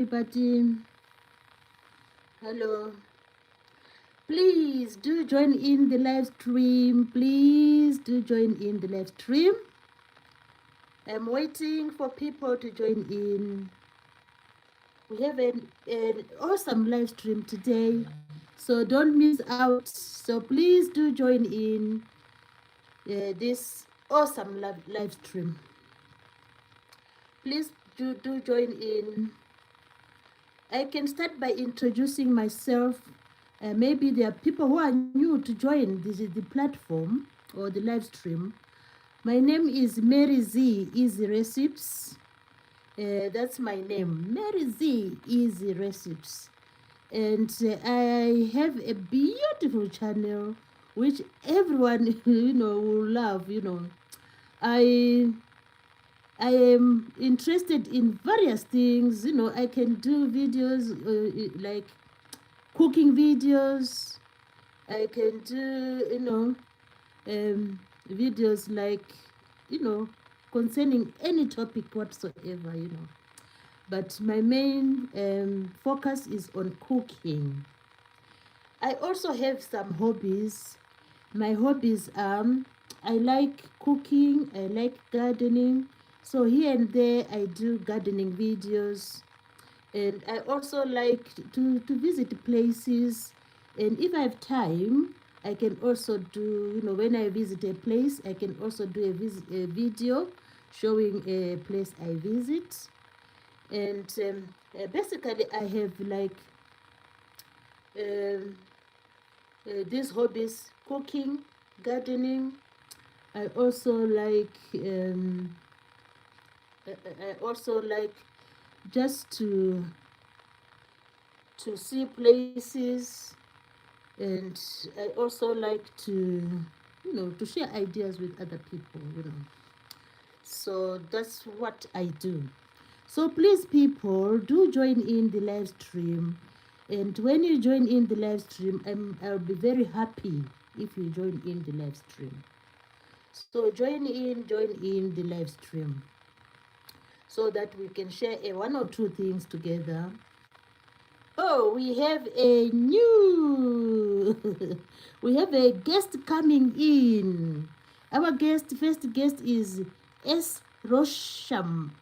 everybody. Hello. Please do join in the live stream. Please do join in the live stream. I'm waiting for people to join in. We have an awesome live stream today, so don't miss out. So please do join in this awesome live stream. Please do join in. I can start by introducing myself. Maybe there are people who are new to join the platform or the live stream. My name is Mary Z Easy Recipes. That's my name, Mary Z Easy Recipes. And I have a beautiful channel which everyone will love. I am interested in various things. I can do videos like cooking videos. I can do, videos like, concerning any topic whatsoever. But my main focus is on cooking. I also have some hobbies. My hobbies are, I like cooking, I like gardening. So here and there I do gardening videos. And I also like to visit places. And if I have time, I can also do, when I visit a place, I can also do a video showing a place I visit. And basically I have like these hobbies: cooking, gardening. I also like just to see places, and I also like to to share ideas with other people. So that's what I do. So please, people, do join in the live stream. And when you join in the live stream, I'll be very happy if you join in the live stream. So join in the live stream so that we can share one or two things together. Oh, we have a new we have a guest coming in. Our first guest is S. Roshan.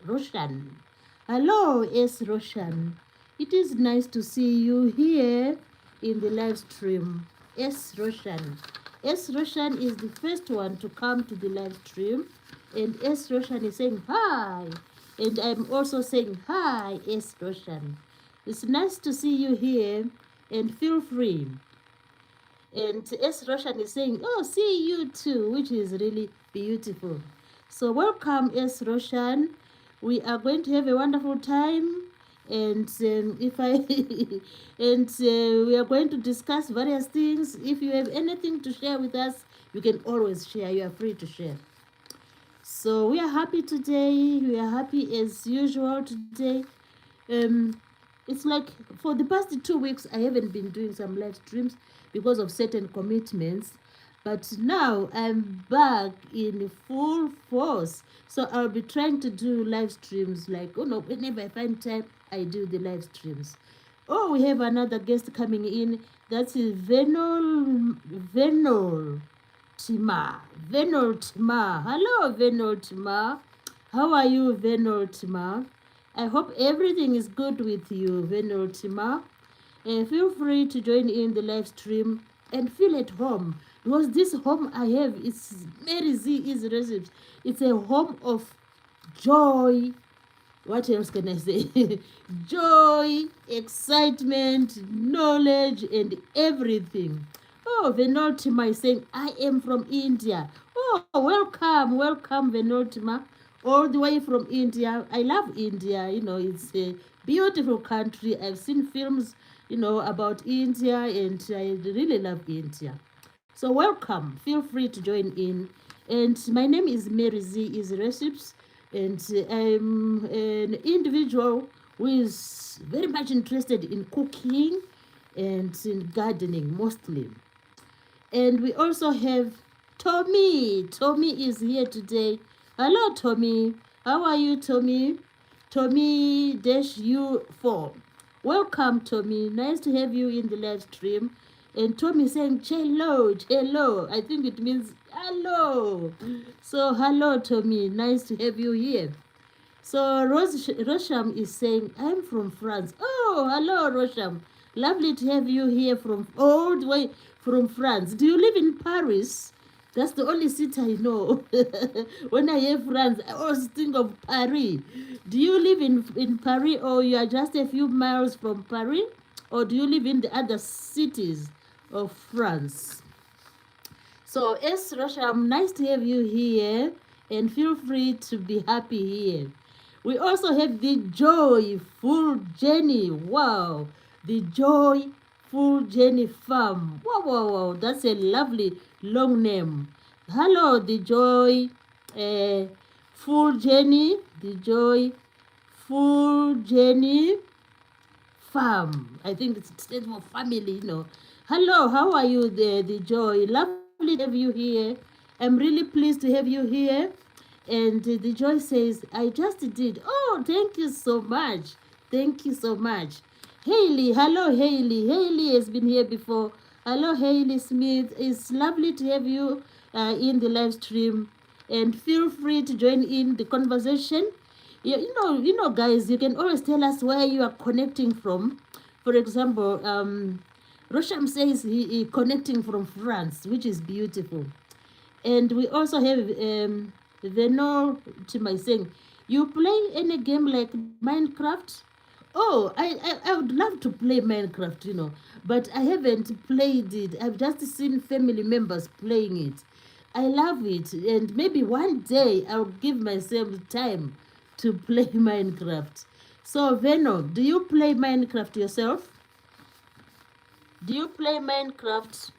Hello, S. Roshan. It is nice to see you here in the live stream. S. Roshan. S. Roshan is the first one to come to the live stream. And S. Roshan is saying hi. And I'm also saying hi, S. Roshan. It's nice to see you here, and feel free. And S. Roshan is saying, oh, see you too, which is really beautiful. So welcome, S. Roshan. We are going to have a wonderful time. And we are going to discuss various things. If you have anything to share with us, you can always share. You are free to share. So we are happy today. We are happy as usual today. It's like for the past 2 weeks, I haven't been doing some live streams because of certain commitments. But now I'm back in full force. So I'll be trying to do live streams like, whenever I find time, I do the live streams. Oh, we have another guest coming in. That's Venol Tima. Venol Tima. Hello, Venol Tima. How are you, Venol Tima? I hope everything is good with you, Venol Tima. Feel free to join in the live stream and feel at home. Because this home I have is Mary Z Easy Recipes. It's a home of joy. What else can I say? Joy, excitement, knowledge, and everything. Oh, Venoltima is saying, I am from India. Oh, welcome, Venoltima. All the way from India. I love India. It's a beautiful country. I've seen films, about India, and I really love India. So welcome. Feel free to join in. And my name is Mary Z Easy Recipes, and I'm an individual who is very much interested in cooking and in gardening mostly. And we also have Tommy. Tommy is here today. Hello, Tommy. How are you, Tommy? Tommy-U4. Welcome, Tommy. Nice to have you in the live stream. And Tommy saying, hello, hello. I think it means hello. So, hello, Tommy. Nice to have you here. So, Rosham is saying, I'm from France. Oh, hello, Rosham. Lovely to have you here from all the way from France. Do you live in Paris? That's the only city I know. When I hear France, I always think of Paris. Do you live in Paris, or you are just a few miles from Paris? Or do you live in the other cities of France? So, S. Rosham, nice to have you here, and feel free to be happy here. We also have the Joyful Jenny. Wow, the Joyful Jenny Farm. Wow, wow, wow. That's a lovely long name. Hello, the Full Jenny. The Joyful Jenny Farm. I think it stands for family, you know. Hello, how are you there, the Joy? Lovely to have you here. I'm really pleased to have you here. And the Joy says, I just did. Oh, thank you so much. Thank you so much. Haley, hello, Haley. Haley has been here before. Hello, Haley Smith. It's lovely to have you in the live stream. And feel free to join in the conversation. Yeah, you know, guys, you can always tell us where you are connecting from. For example, Rosham says he is connecting from France, which is beautiful. And we also have Venor to my saying, you play any game like Minecraft? Oh, I would love to play Minecraft, you know, but I haven't played it. I've just seen family members playing it. I love it, and maybe one day I'll give myself time to play Minecraft. So, Veno, do you play Minecraft yourself? Do you play Minecraft?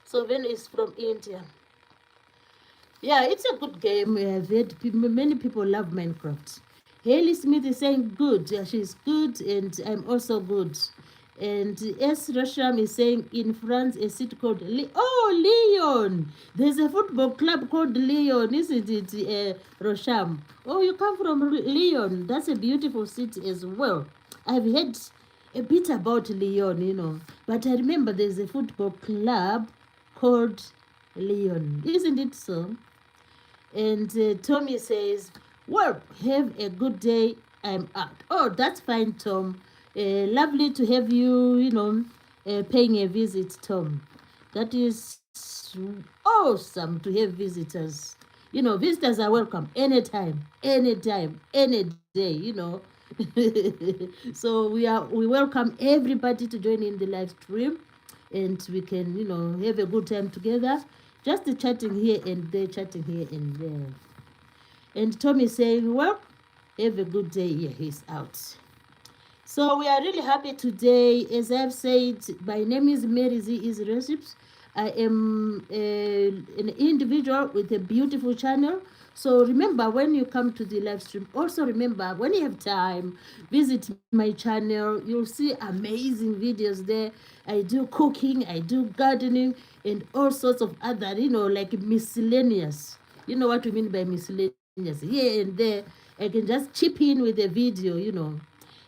So, Veno is from India. Yeah, it's a good game. I've heard many people love Minecraft. Haley Smith is saying good. Yeah, she's good, and I'm also good. And S. Rosham is saying in France a city called Lyon. There's a football club called Lyon, isn't it, Rosham? Oh, you come from Lyon. That's a beautiful city as well. I've heard a bit about Lyon, you know, but I remember there's a football club called Lyon, isn't it so? And Tommy says, well, have a good day. I'm out. Oh, that's fine, Tom. Lovely to have you, you know, paying a visit, Tom. That is awesome to have visitors. You know, visitors are welcome anytime, any day, you know. So we welcome everybody to join in the live stream, and we can, you know, have a good time together. Just chatting here and there, chatting here and there. And Tommy is saying, well, have a good day. Yeah, he's out. So we are really happy today. As I've said, my name is Mary Z Easy Recipes. I am an individual with a beautiful channel. So remember, when you come to the live stream, also remember, when you have time, visit my channel. You'll see amazing videos there. I do cooking, I do gardening, and all sorts of other, you know, like miscellaneous. You know what we mean by miscellaneous. Here and there, I can just chip in with a video, you know.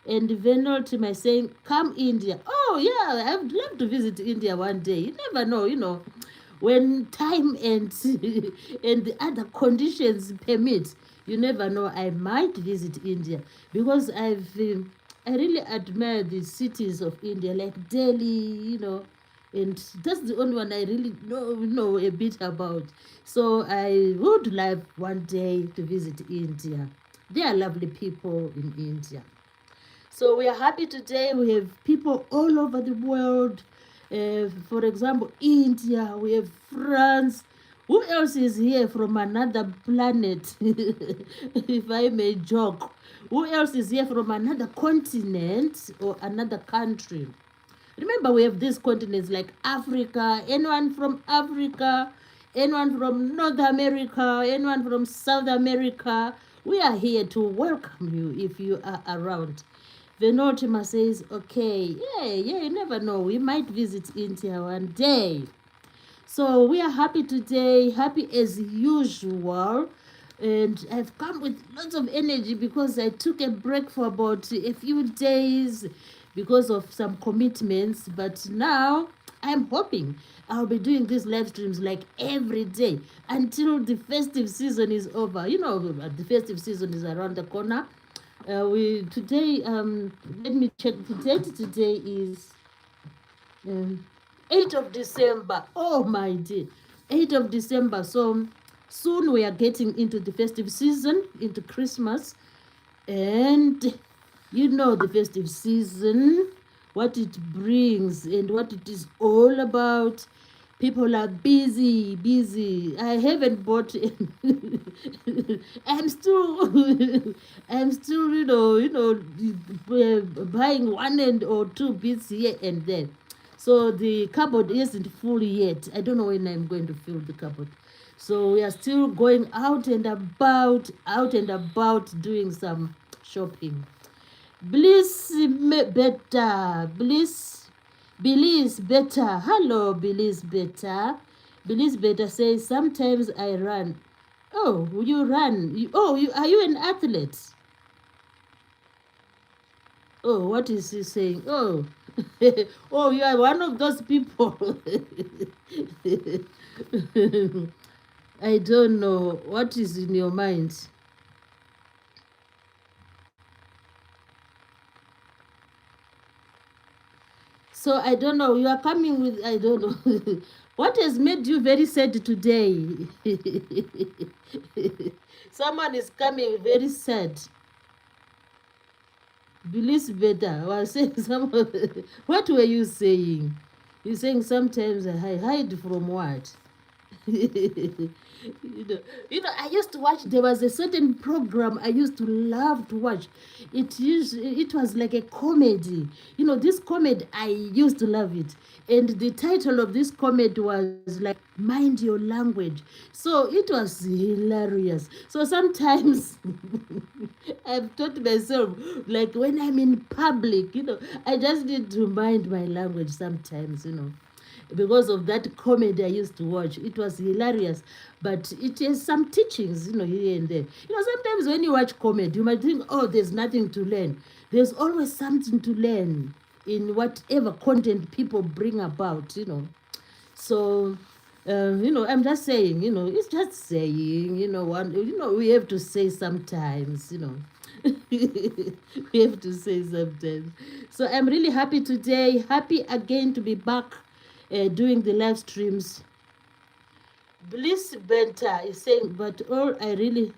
And Venal to my saying, come India. Oh, yeah, I would love to visit India one day. You never know, you know, when time and, and the other conditions permit, you never know, I might visit India. Because I really admire the cities of India, like Delhi, you know, and that's the only one I really know a bit about. So I would love one day to visit India. They are lovely people in India. So we are happy today. We have people all over the world. For example, India, we have France. Who else is here from another planet? If I may joke. Who else is here from another continent or another country? Remember, we have these continents like Africa, anyone from Africa, anyone from North America, anyone from South America. We are here to welcome you if you are around. Venotima says, okay, yeah, you never know. We might visit India one day. So we are happy today, happy as usual. And I've come with lots of energy because I took a break for about a few days because of some commitments. But now I'm hoping I'll be doing these live streams like every day until the festive season is over. You know, the festive season is around the corner. We today let me check the date. Today is um, 8th of December. Oh my dear. 8th of December. So soon we are getting into the festive season, into Christmas. And you know the festive season, what it brings and what it is all about. People are busy, busy. I haven't bought. I'm still, I'm still, buying one and or two bits here and there. So the cupboard isn't full yet. I don't know when I'm going to fill the cupboard. So we are still going out and about doing some shopping. Bliss better. Hello, Bliss better. Bliss better says sometimes I run. Oh, you run. Are you an athlete? Oh, what is he saying? Oh, oh, you are one of those people. I don't know what is in your mind. So I don't know. You are coming with I don't know. What has made you very sad today? Someone is coming very sad. Believe better. I was saying some. What were you saying? You saying sometimes I hide from what? I used to watch. There was a certain program I used to love to watch. It was like a comedy. This comedy I used to love it, and the title of this comedy was like "Mind Your Language." So it was hilarious. So sometimes I've taught myself, like when I'm in public, I just need to mind my language sometimes. Because of that comedy I used to watch. It was hilarious, but it has some teachings, here and there. Sometimes when you watch comedy, you might think, oh, there's nothing to learn. There's always something to learn in whatever content people bring about. So, I'm just saying, it's just saying, we have to say sometimes. We have to say sometimes. So I'm really happy today. Happy again to be back doing the live streams. Bliss Benta is saying, but all I really.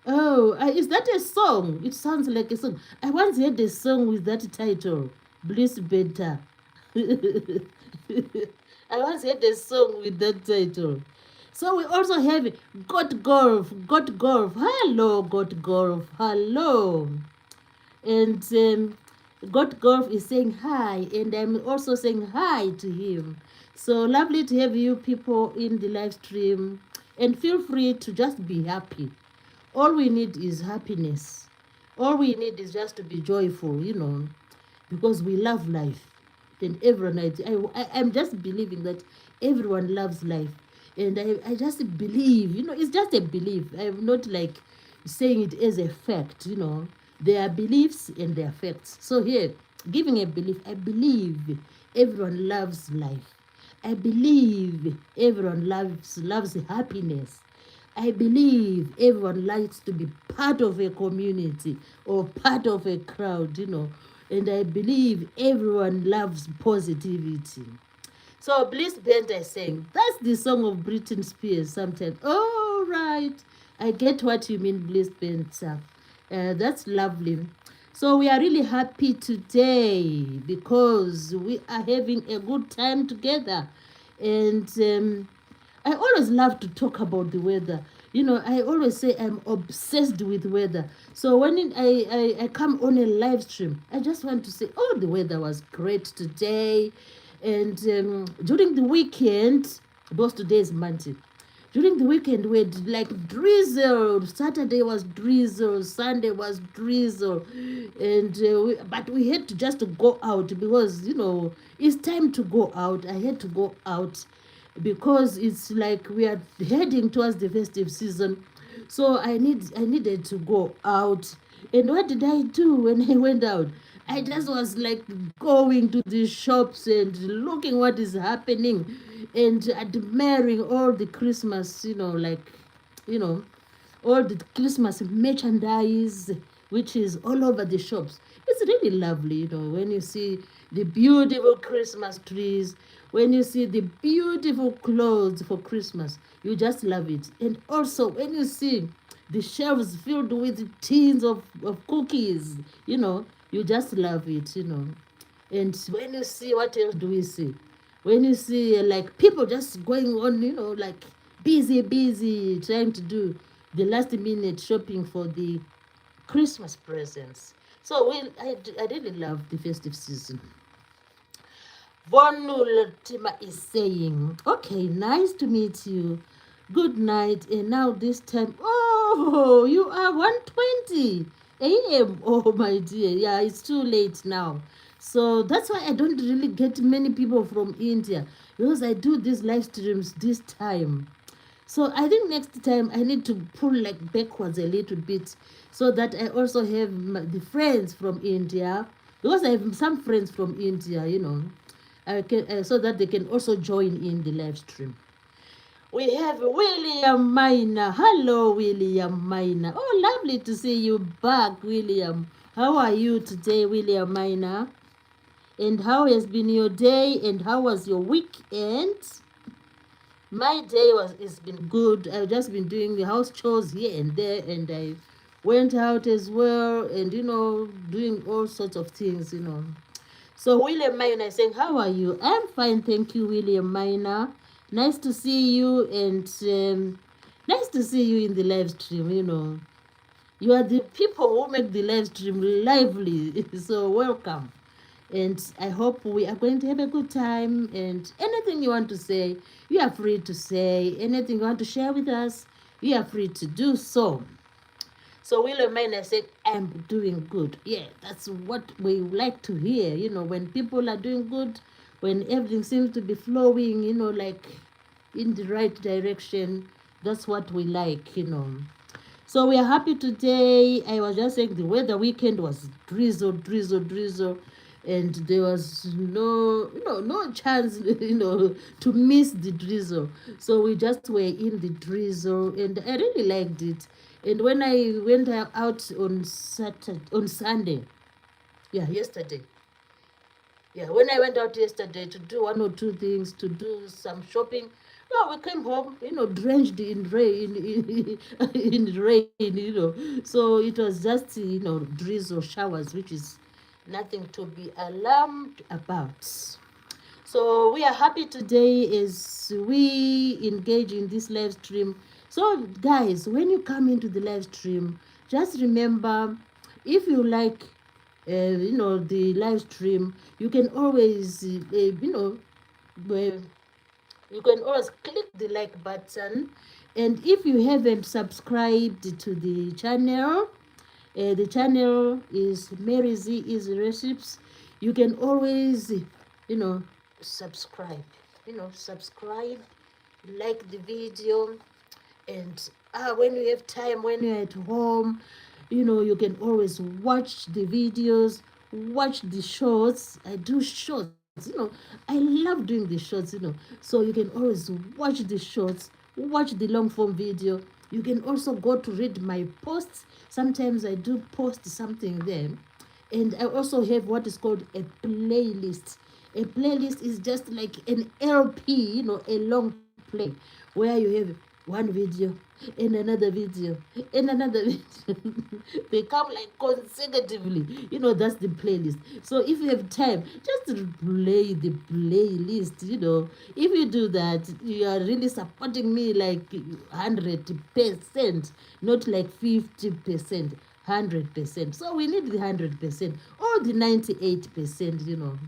Oh, is that a song? It sounds like a song. I once heard a song with that title, Bliss Benta. I once heard a song with that title. So we also have Got Golf. Got Golf. Hello, Got Golf. Hello. And God Golf is saying hi, and I'm also saying hi to him. So lovely to have you people in the live stream, and feel free to just be happy. All we need is happiness. All we need is just to be joyful, because we love life. And everyone, I'm just believing that everyone loves life. And I just believe, it's just a belief. I'm not like saying it as a fact. There are beliefs and there are facts. So here, giving a belief, I believe everyone loves life. I believe everyone loves happiness. I believe everyone likes to be part of a community or part of a crowd. And I believe everyone loves positivity. So Bliss Benta is saying, that's the song of Britney Spears sometimes. Oh, right. I get what you mean, Bliss Benta. That's lovely. So we are really happy today because we are having a good time together. And I always love to talk about the weather. I always say I'm obsessed with weather. So when I come on a live stream, I just want to say, oh, the weather was great today. And during the weekend, because today is Monday, during the weekend we had like drizzle. Saturday was drizzle, Sunday was drizzle, and but we had to just go out because it's time to go out. I had to go out because it's like we are heading towards the festive season. So I needed to go out. And what did I do when I went out? I just was like going to the shops and looking what is happening and admiring all the Christmas, like, you know, all the Christmas merchandise, which is all over the shops. It's really lovely, when you see the beautiful Christmas trees, when you see the beautiful clothes for Christmas, you just love it. And also, when you see the shelves filled with tins of cookies, you just love it. And when you see, what else do we see? When you see like people just going on, like busy, trying to do the last minute shopping for the Christmas presents. So I really love the festive season. Vonul Tima is saying, okay, nice to meet you. Good night. And now this time, oh, you are 1:20 a.m. Oh, my dear. Yeah, it's too late now. So that's why I don't really get many people from India, because I do these live streams this time. So I think next time I need to pull like backwards a little bit, so that I also have the friends from India, because I have some friends from India, I can, so that they can also join in the live stream. We have William Miner. Hello, William Miner. Oh, lovely to see you back, William. How are you today, William Miner? And how has been your day? And how was your weekend? My day has been good. I've just been doing the house chores here and there, and I went out as well, and doing all sorts of things. So William Miner is saying, how are you? I'm fine, thank you, William Miner. Nice to see you, and nice to see you in the live stream. You are the people who make the live stream lively. So welcome. And I hope we are going to have a good time. And anything you want to say, you are free to say. Anything you want to share with us, you are free to do so. So William Miner said, I'm doing good. Yeah, that's what we like to hear. When people are doing good, when everything seems to be flowing, like in the right direction, that's what we like. So we are happy today. I was just saying the weather weekend was drizzle, and there was no chance, to miss the drizzle. So we just were in the drizzle, and I really liked it. And when I went out on Sunday, yeah, yesterday, yeah, when I went out yesterday to do one or two things, to do some shopping, no, we came home, drenched in rain, in rain. So it was just, drizzle showers, which is nothing to be alarmed about. So we are happy today as we engage in this live stream. So guys, when you come into the live stream, just remember, if you like the live stream, you can always you can always click the like button. And if you haven't subscribed to the channel is Mary Z Easy Recipes. You can always subscribe, subscribe, like the video. And when you have time, when you're at home, you can always watch the videos, watch the shorts. I do shorts, I love doing the shorts. So you can always watch the shorts, watch the long form video. You can also go to read my posts. Sometimes I do post something there. And I also have what is called a playlist. A playlist is just like an LP, a long play, where you have one video and another video and another video. They come like consecutively. That's the playlist. So if you have time, just play the playlist. If you do that, you are really supporting me like 100%, not like 50%. 100%. So we need the 100% or the 98%.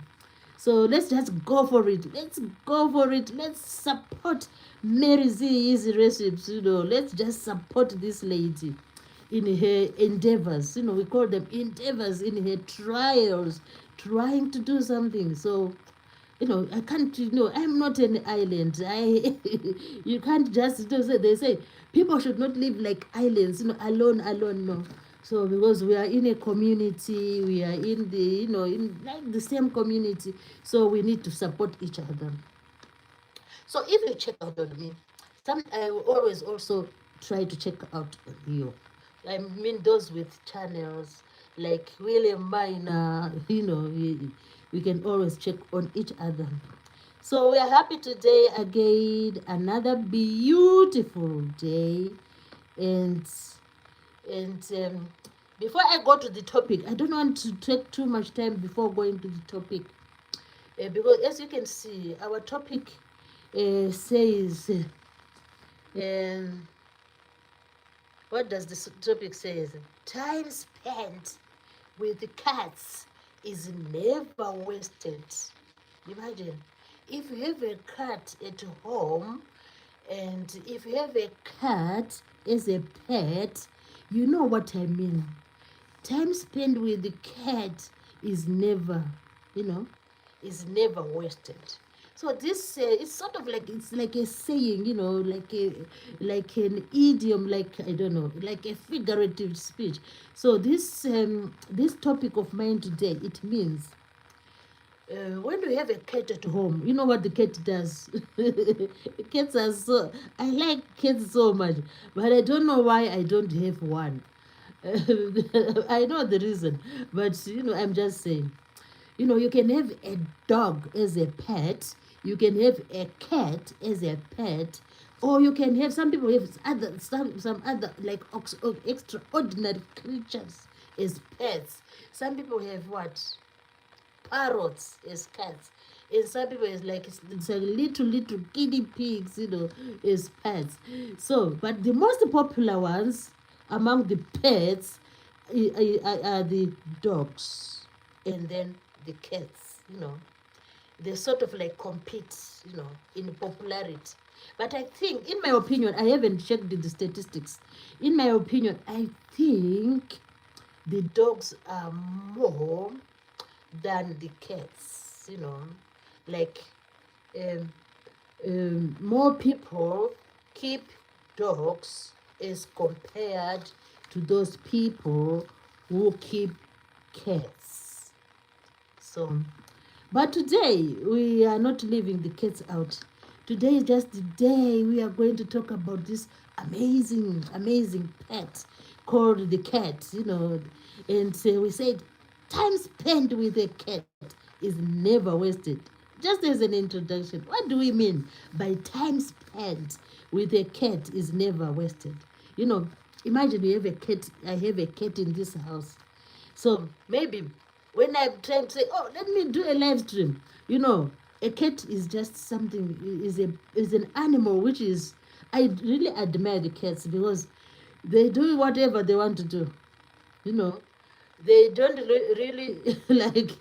So let's just go for it. Let's go for it. Let's support Mary Z Easy Recipes. Let's just support this lady in her endeavors. We call them endeavors, in her trials, trying to do something. So I can't, I'm not an island. You can't just do, so they say people should not live like islands, alone, no. So because we are in a community, we are in the, in like the same community, so we need to support each other. So if you check out on me, I will always also try to check out on you. I mean those with channels like William Minor, we can always check on each other. So we are happy today again, another beautiful day, and and before I go to the topic, I don't want to take too much time before going to the topic, because as you can see, our topic says, um, what does this topic say? Time spent with the cats is never wasted. Imagine if you have a cat at home, and if you have a cat as a pet, you know what I mean. Time spent with the cat is never, you know, is never wasted. So this it's sort of like, it's like a saying, like an idiom, like I don't know, like a figurative speech. So this topic of mine today, it means when you have a cat at home, you know what the cat does. Cats are so, I like cats so much, but I don't know why I don't have one. I know the reason, but I'm just saying. You can have a dog as a pet, you can have a cat as a pet, or you can have, some people have some other like extraordinary creatures as pets. Some people have what? Parrots as cats. And some people is like, it's a little guinea pigs, as pets. So, but the most popular ones among the pets are the dogs, and then the cats. They sort of like compete, in popularity. But I think, in my opinion, I haven't checked the statistics. In my opinion, I think the dogs are more than the cats, like um, more people keep dogs as compared to those people who keep cats. So, but today we are not leaving the cats out. Today is just the day we are going to talk about this amazing pet called the cat, and we said time spent with a cat is never wasted. Just as an introduction, what do we mean by time spent with a cat is never wasted? You know, Imagine you have a cat, I have a cat in this house. So maybe when I'm trying to say, oh, let me do a live stream, a cat is just something, is an animal which is, I really admire the cats because they do whatever they want to do. You know, they don't really like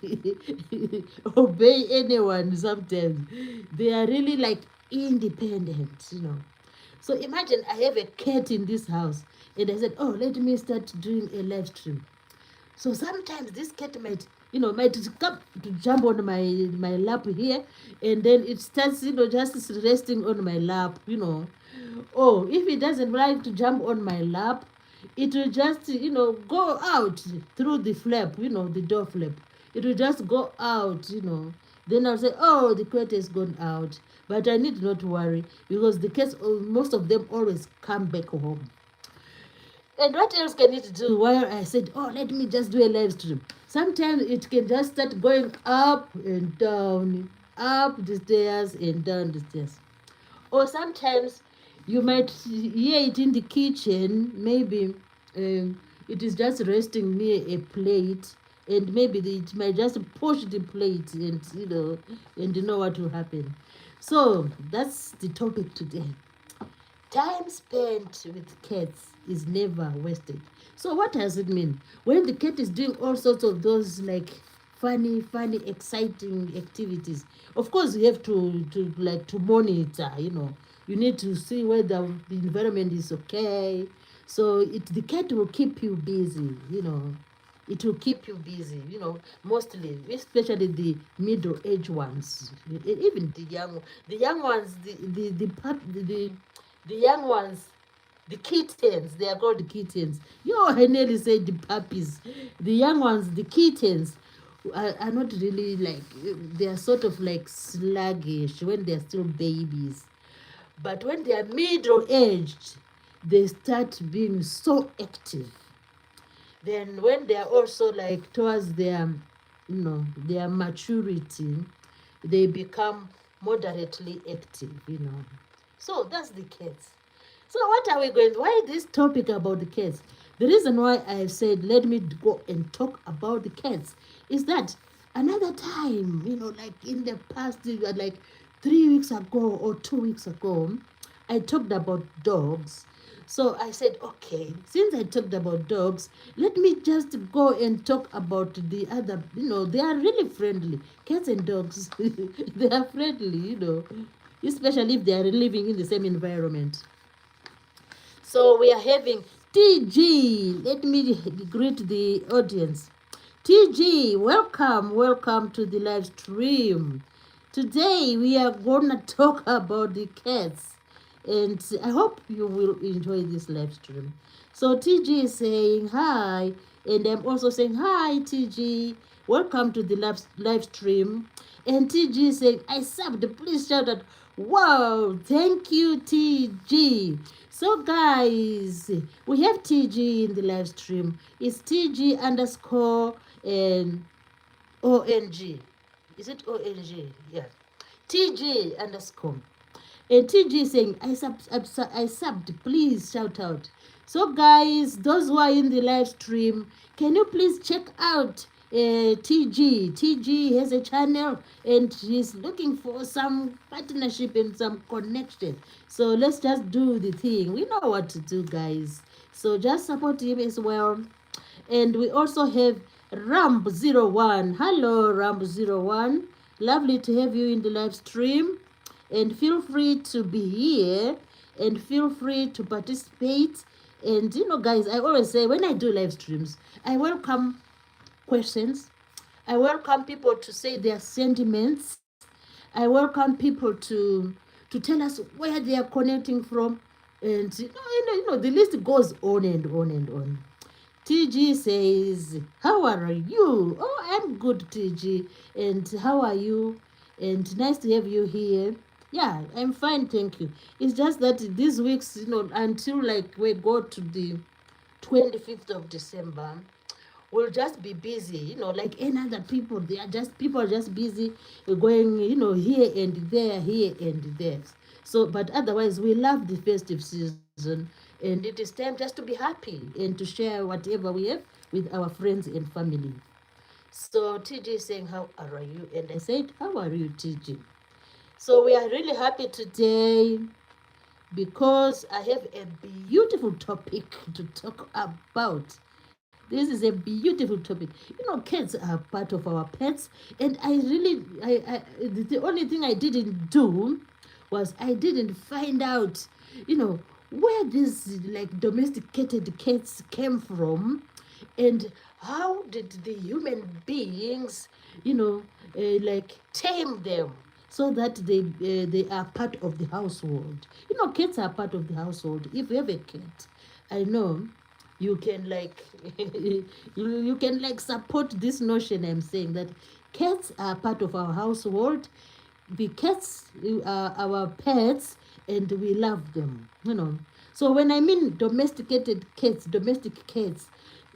obey anyone sometimes. They are really like independent. So imagine I have a cat in this house and I said, oh, let me start doing a live stream. So sometimes this cat might come to jump on my lap here, and then it starts, just resting on my lap. Oh, if it doesn't like to jump on my lap, it will just, go out through the flap, the door flap. It will just go out. Then I'll say, oh, the cat has gone out. But I need not worry because the cats, most of them always come back home. And what else can it do? While I said, oh, let me just do a live stream. Sometimes it can just start going up and down, up the stairs and down the stairs. Or sometimes you might hear it in the kitchen. Maybe it is just resting near a plate, and maybe it might just push the plate, and you know what will happen. So that's the topic today. Time spent with cats is never wasted. So what does it mean? When the cat is doing all sorts of those like funny, exciting activities, of course you have to monitor. You need to see whether the environment is okay. So the cat will keep you busy. It will keep you busy, mostly, especially the middle-aged ones, even the young ones, the young ones, the kittens, they are called kittens. I nearly said the puppies. The young ones, the kittens, are not really like, they are sort of like sluggish when they are still babies. But when they are middle-aged, they start being so active. Then when they are also like towards their maturity, they become moderately active. So that's the case. So what are we going? Why this topic about the cats? The reason why I said let me go and talk about the cats is that another time, like in the past, like 3 weeks ago or 2 weeks ago, I talked about dogs. So I said, okay, since I talked about dogs, let me just go and talk about the other. They are really friendly. Cats and dogs, they are friendly, especially if they are living in the same environment. So we are having TG. Let me greet the audience. TG, welcome to the live stream. Today we are gonna talk about the cats, and I hope you will enjoy this live stream. So TG is saying hi, and I'm also saying hi, TG. Welcome to the live stream. And TG is saying, I subbed. Please shout out, wow, thank you, TG. So, guys, we have TG in the live stream. It's TG underscore and ONG. Is it ONG? Yeah. TG underscore. And TG saying, I subbed, please shout out. So, guys, those who are in the live stream, can you please check out TG? TG has a channel and he's looking for some partnership and some connection. So, let's just do the thing. We know what to do, guys. So, just support him as well. And we also have Ramp01. Hello, Ramp01. Lovely to have you in the live stream. And feel free to be here and feel free to participate. And guys, I always say when I do live streams, I welcome questions. I welcome people to say their sentiments. I welcome people to tell us where they are connecting from. And the list goes on and on and on. TG says, how are you? Oh, I'm good, TG. And how are you? And nice to have you here. Yeah, I'm fine, thank you. It's just that these weeks, until like we go to the 25th of December, we'll just be busy, like any other people. People are just busy going, here and there. So, but otherwise, we love the festive season, and it is time just to be happy and to share whatever we have with our friends and family. So, TG is saying, how are you? And I said, how are you, TG? So, we are really happy today because I have a beautiful topic to talk about. This is a beautiful topic. Cats are part of our pets, and I really, the only thing I didn't do was I didn't find out, where these like domesticated cats came from, and how did the human beings, like tame them so that they are part of the household. Cats are part of the household. If you have a cat, I know you can like you can like support this notion I'm saying, that cats are part of our household. The cats are our pets and we love them. So when I mean domestic cats,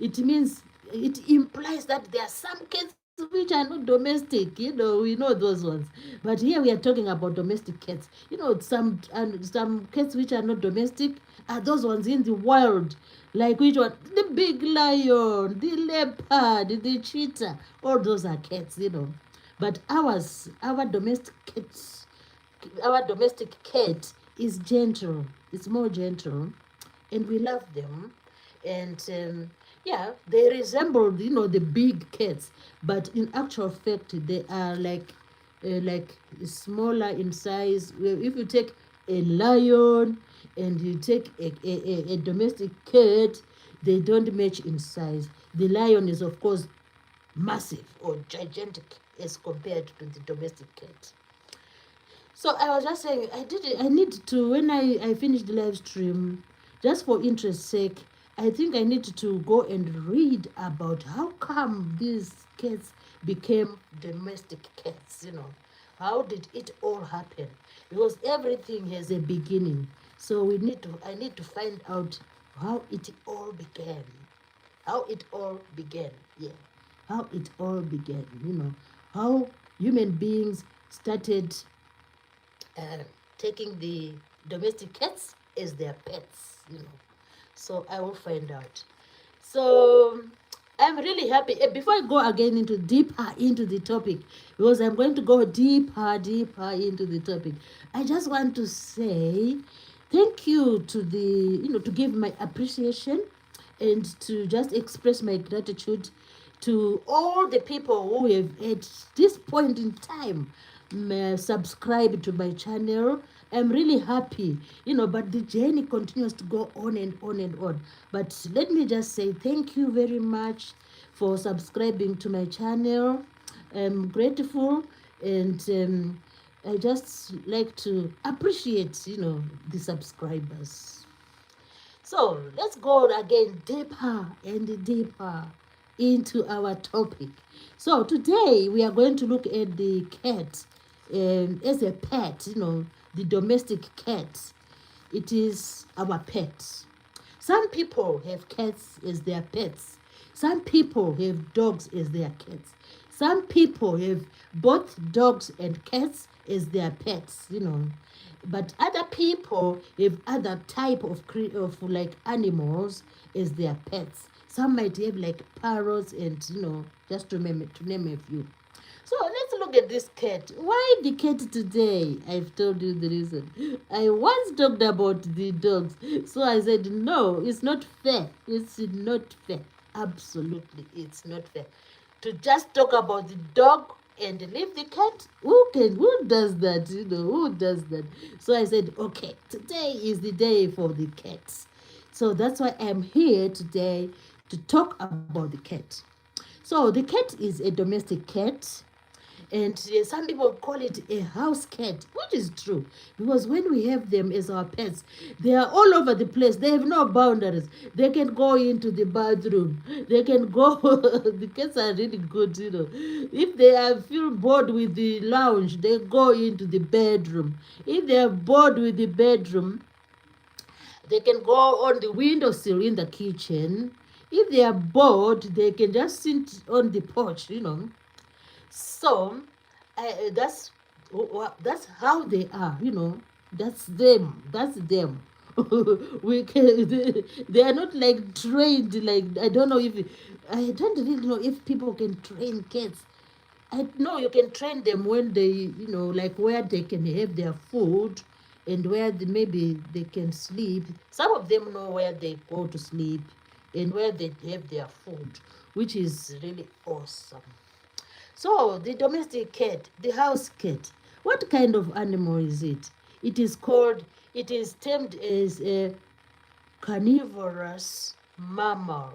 it means, it implies that there are some cats which are not domestic. We know those ones. But here we are talking about domestic cats. Some cats which are not domestic are those ones in the wild. Like which one? The big lion, the leopard, the cheetah. All those are cats. But our domestic cat is gentle. It's more gentle, and we love them. And yeah, they resemble the big cats, but in actual fact they are like smaller in size. Well, if you take a lion and you take a domestic cat, they don't match in size. The lion is, of course, massive or gigantic as compared to the domestic cat. So I was just saying, I need to, when I finish the live stream, just for interest sake, I think I need to go and read about how come these cats became domestic cats, How did it all happen? Because everything has a beginning. So I need to find out how it all began. How it all began, yeah. How it all began, How human beings started uh, taking the domestic cats as their pets. So I will find out. So I'm really happy. Before I go again deeper into the topic, because I'm going to go deeper into the topic, I just want to say thank you to give my appreciation and to just express my gratitude to all the people who have at this point in time subscribe to my channel. I'm really happy, but the journey continues to go on and on and on. But let me just say thank you very much for subscribing to my channel. I'm grateful, and I just like to appreciate, the subscribers. So let's go again deeper and deeper into our topic. So today we are going to look at the cat as a pet, the domestic cat. It is our pet. Some people have cats as their pets. Some people have dogs as their cats. Some people have both dogs and cats as their pets. But other people have other type of like animals as their pets. Some might have like parrots and just to name a few. So let's look at this cat. Why the cat today? I've told you the reason. I once talked about the dogs. So I said, no, it's not fair. It's not fair. Absolutely, it's not fair. To just talk about the dog and leave the cat? Who does that? Who does that? So I said, okay, today is the day for the cats. So that's why I'm here today to talk about the cat. So the cat is a domestic cat, and some people call it a house cat, which is true, because when we have them as our pets, they are all over the place. They have no boundaries. They can go into the bathroom. They can go. The cats are really good. If they feel bored with the lounge, they go into the bedroom. If they are bored with the bedroom, they can go on the windowsill in the kitchen. If they are bored, they can just sit on the porch. So that's how they are. That's them. That's them. We can. They are not like trained. Like I don't know if I don't really know if people can train cats. I know you can train them when they, like where they can have their food and where maybe they can sleep. Some of them know where they go to sleep and where they have their food, which is really awesome. So the domestic cat, the house cat, what kind of animal is it? It is termed as a carnivorous mammal.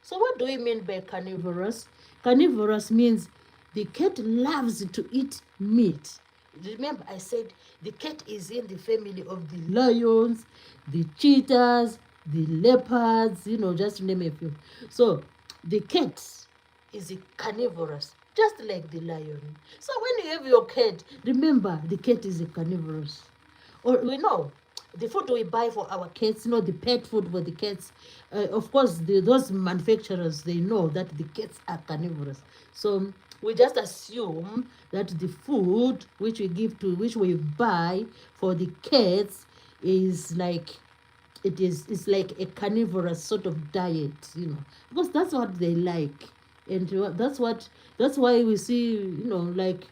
So what do we mean by carnivorous? Carnivorous means the cat loves to eat meat. Remember I said the cat is in the family of the lions, the cheetahs, the leopards, just to name a few. So the cat is carnivorous, just like the lion. So when you have your cat, remember the cat is a carnivorous. Or we know the food we buy for our cats, the pet food for the cats. Of course, those manufacturers, they know that the cats are carnivorous. So we just assume that the food which we buy for the cats is like it's like a carnivorous sort of diet, because that's what they like, and that's why we see, like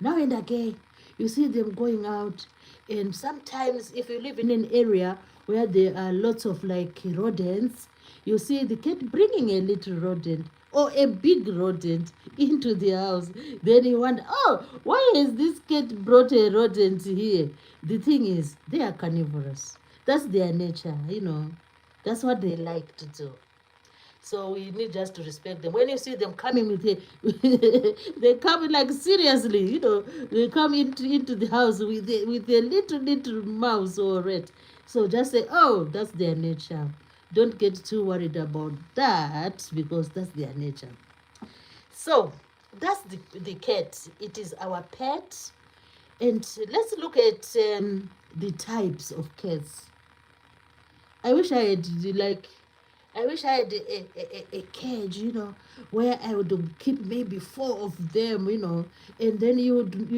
now and again, you see them going out, and sometimes if you live in an area where there are lots of like rodents, you see the cat bringing a little rodent or a big rodent into the house. Then you wonder, oh, why has this cat brought a rodent here? The thing is, they are carnivorous. That's their nature. That's what they like to do. So we need just to respect them. When you see them coming with a, they come like seriously, they come into the house with a little mouse or rat. So just say, oh, that's their nature. Don't get too worried about that because that's their nature. So that's the cat. It is our pet. And let's look at the types of cats. I wish I had like I wish I had a cage, where I would keep maybe four of them, and then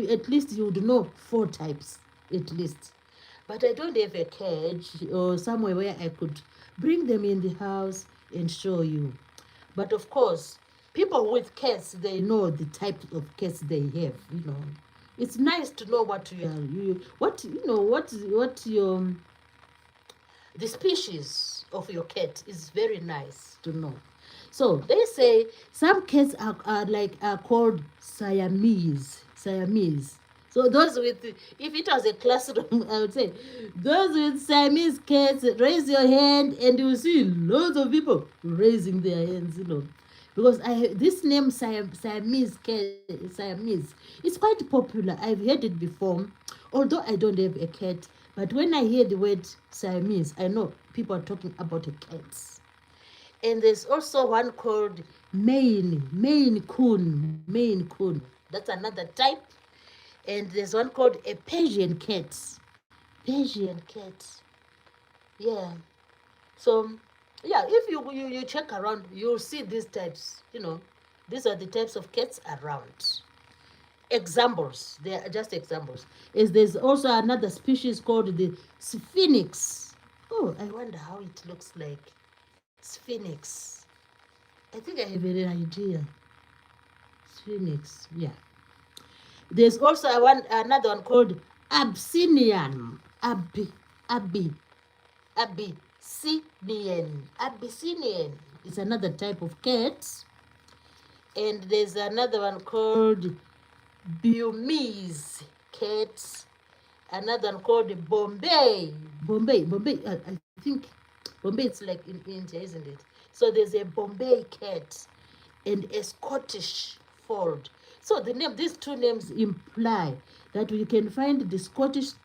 at least you would know four types, at least. But I don't have a cage or somewhere where I could bring them in the house and show you. But of course, people with cats, they know the type of cats they have, It's nice to know what what your the species of your cat is very nice to know. So they say some cats are called Siamese. So those with, if it was a classroom, I would say those with Siamese cats, raise your hand, and you will see lots of people raising their hands. Because this name Siamese, it's quite popular. I've heard it before, although I don't have a cat. But when I hear the word Siamese, I know people are talking about a cat. And there's also one called Maine Coon. That's another type. And there's one called a Persian cat. Persian cat. Yeah. So, yeah, if you check around, you'll see these types. These are the types of cats around. Examples. They are just examples. There's also another species called the Sphinx. Oh, I wonder how it looks like. Sphinx. I think I have an idea. Sphinx, yeah. There's also another one called Abyssinian. Abyssinian. It's another type of cat. And there's another one called Burmese cat. Another one called Bombay. I think Bombay, it's like in India, isn't it? So there's a Bombay cat and a Scottish fold. So these two names imply that we can find the Scottish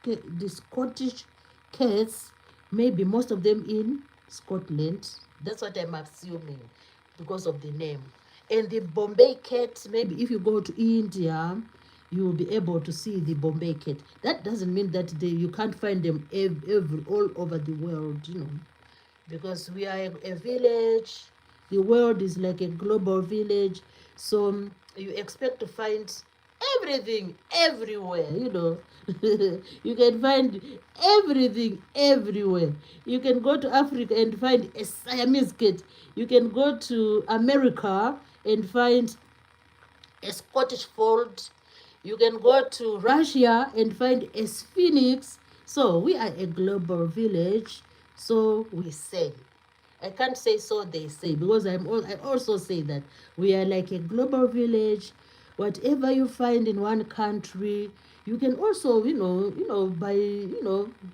cats, maybe most of them in Scotland. That's what I'm assuming because of the name. And the Bombay cat, maybe if you go to India, you will be able to see the Bombay cat. That doesn't mean that you can't find them all over the world, because we are a village. The world is like a global village. So you expect to find everything everywhere, You can find everything everywhere. You can go to Africa and find a Siamese cat. You can go to America and find a Scottish fold. You can go to Russia and find a Sphinx. So we are a global village. So we say. I can't say so they say, because I also say that we are like a global village. Whatever you find in one country, you can also,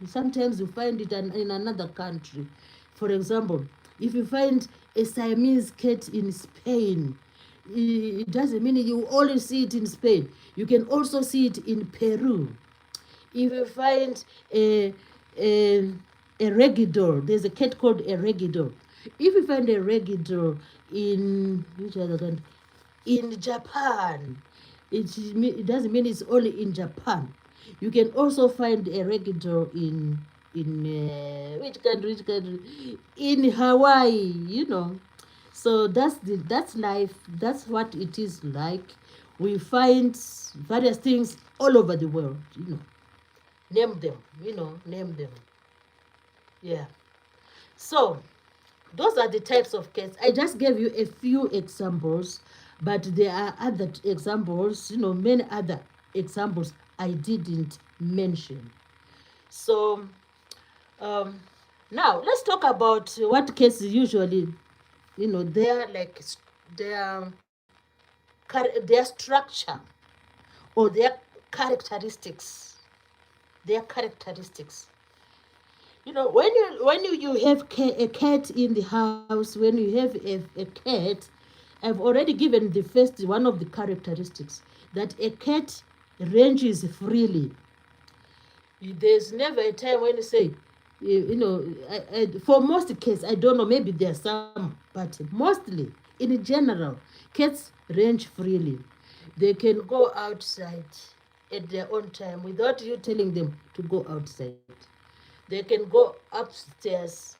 sometimes you find it in another country. For example, if you find a Siamese cat in Spain, it doesn't mean you only see it in Spain. You can also see it in Peru. If you find a regidor, there's a cat called a regidor. If you find a regidor in which other country? In Japan, it doesn't mean it's only in Japan. You can also find a regidor in which country? In Hawaii, So that's life. That's what it is like. We find various things all over the world, Name them, name them. Yeah. So those are the types of cats. I just gave you a few examples, but there are other examples, many other examples I didn't mention. So now let's talk about what cats usually, their their structure or their characteristics. Their characteristics. You know, when you have a cat in the house, when you have a cat, I've already given the first one of the characteristics, that a cat ranges freely. There's never a time when you say, you know, for most cats, I don't know, maybe there are some, but mostly, in general, cats range freely. They can go outside at their own time without you telling them to go outside. They can go upstairs.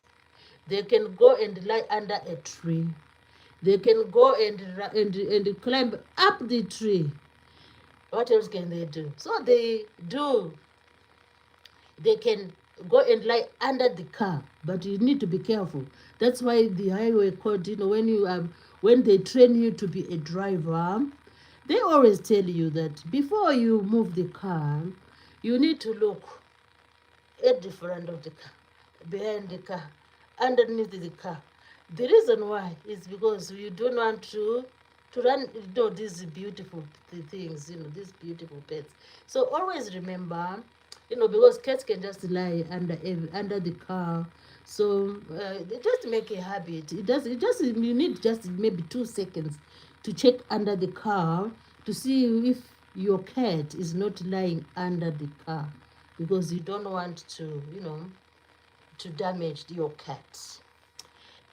They can go and lie under a tree. They can go and climb up the tree. What else can they do? So they can go and lie under the car, but you need to be careful. That's why the highway code, you know, when they train you to be a driver, they always tell you that before you move the car, you need to look at the front of the car, behind the car, underneath the car. The reason why is because you don't want to run, you know, these beautiful things, you know, these beautiful pets. So always remember, you know, because cats can just lie under the car. So just make a habit. It just you need just maybe 2 seconds to check under the car to see if your cat is not lying under the car, because you don't want to, you know, to damage your cat.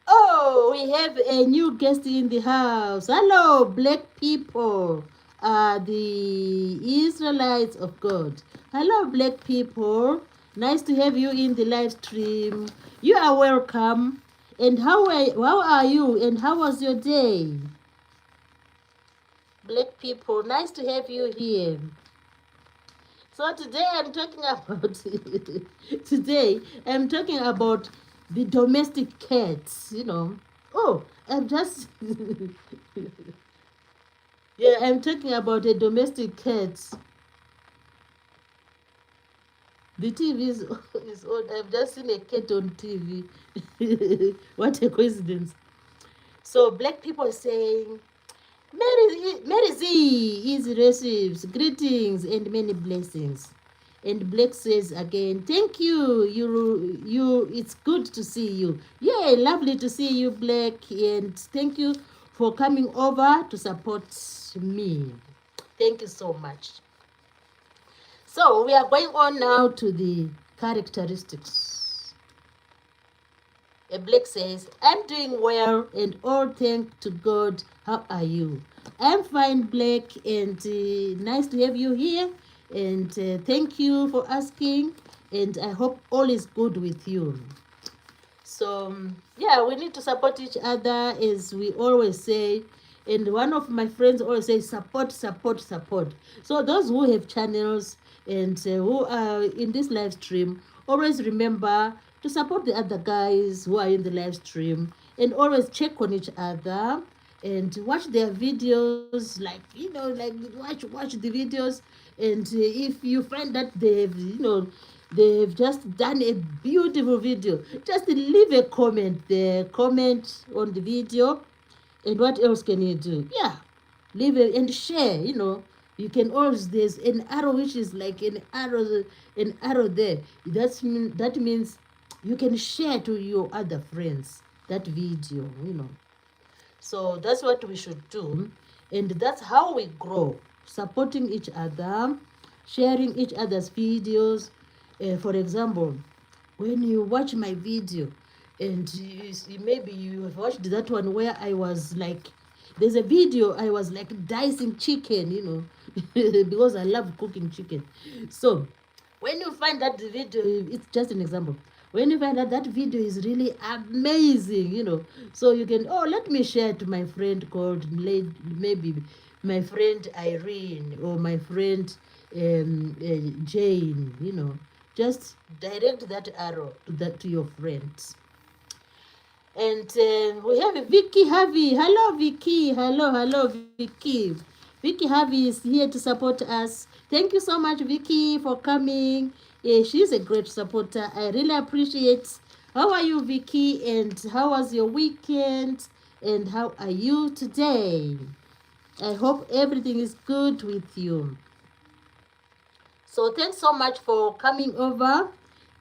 Oh, we have a new guest in the house. Hello, black people, the Israelites of God. Hello, black people. Nice to have you in the live stream. You are welcome. And how are you? And how was your day? Black people, nice to have you here. So today I'm talking about today I'm talking about the domestic cats, you know. Oh, I'm just yeah, I'm talking about a domestic cat. The TV is on. I've just seen a cat on TV. What a coincidence. So black people saying Mary Z is receives greetings and many blessings. And Blake says again, thank you. It's good to see you. Yeah, lovely to see you, Blake. And thank you for coming over to support me. Thank you so much. So we are going on now to the characteristics. Blake says, I'm doing well and all thanks to God. How are you? I'm fine, Blake, and nice to have you here. And thank you for asking. And I hope all is good with you. So, yeah, we need to support each other, as we always say. And one of my friends always says, support, support, support. So those who have channels and who are in this live stream, always remember to support the other guys who are in the live stream, and always check on each other and watch their videos, like, you know, like watch the videos. And if you find that they've, you know, they've just done a beautiful video, just leave a comment there, comment on the video. And what else can you do? Yeah, leave it and share, you know. You can always, there's an arrow which is like an arrow there. That means you can share to your other friends that video, you know. So that's what we should do. And that's how we grow, supporting each other, sharing each other's videos. For example, when you watch my video, and maybe you have watched that one where I was like, there's a video I was like dicing chicken, you know, because I love cooking chicken. So when you find that video, it's just an example. When you find that that video is really amazing, you know, so you can, oh, let me share to my friend called, maybe my friend Irene, or my friend Jane, you know, just direct that arrow to your friends. And we have Vicky Harvey. Hello, Vicky. Hello, Vicky. Vicky Harvey is here to support us. Thank you so much, Vicky, for coming. She's a great supporter. I really appreciate. How are you, Vicky? And how was your weekend? And how are you today? I hope everything is good with you. So thanks so much for coming over.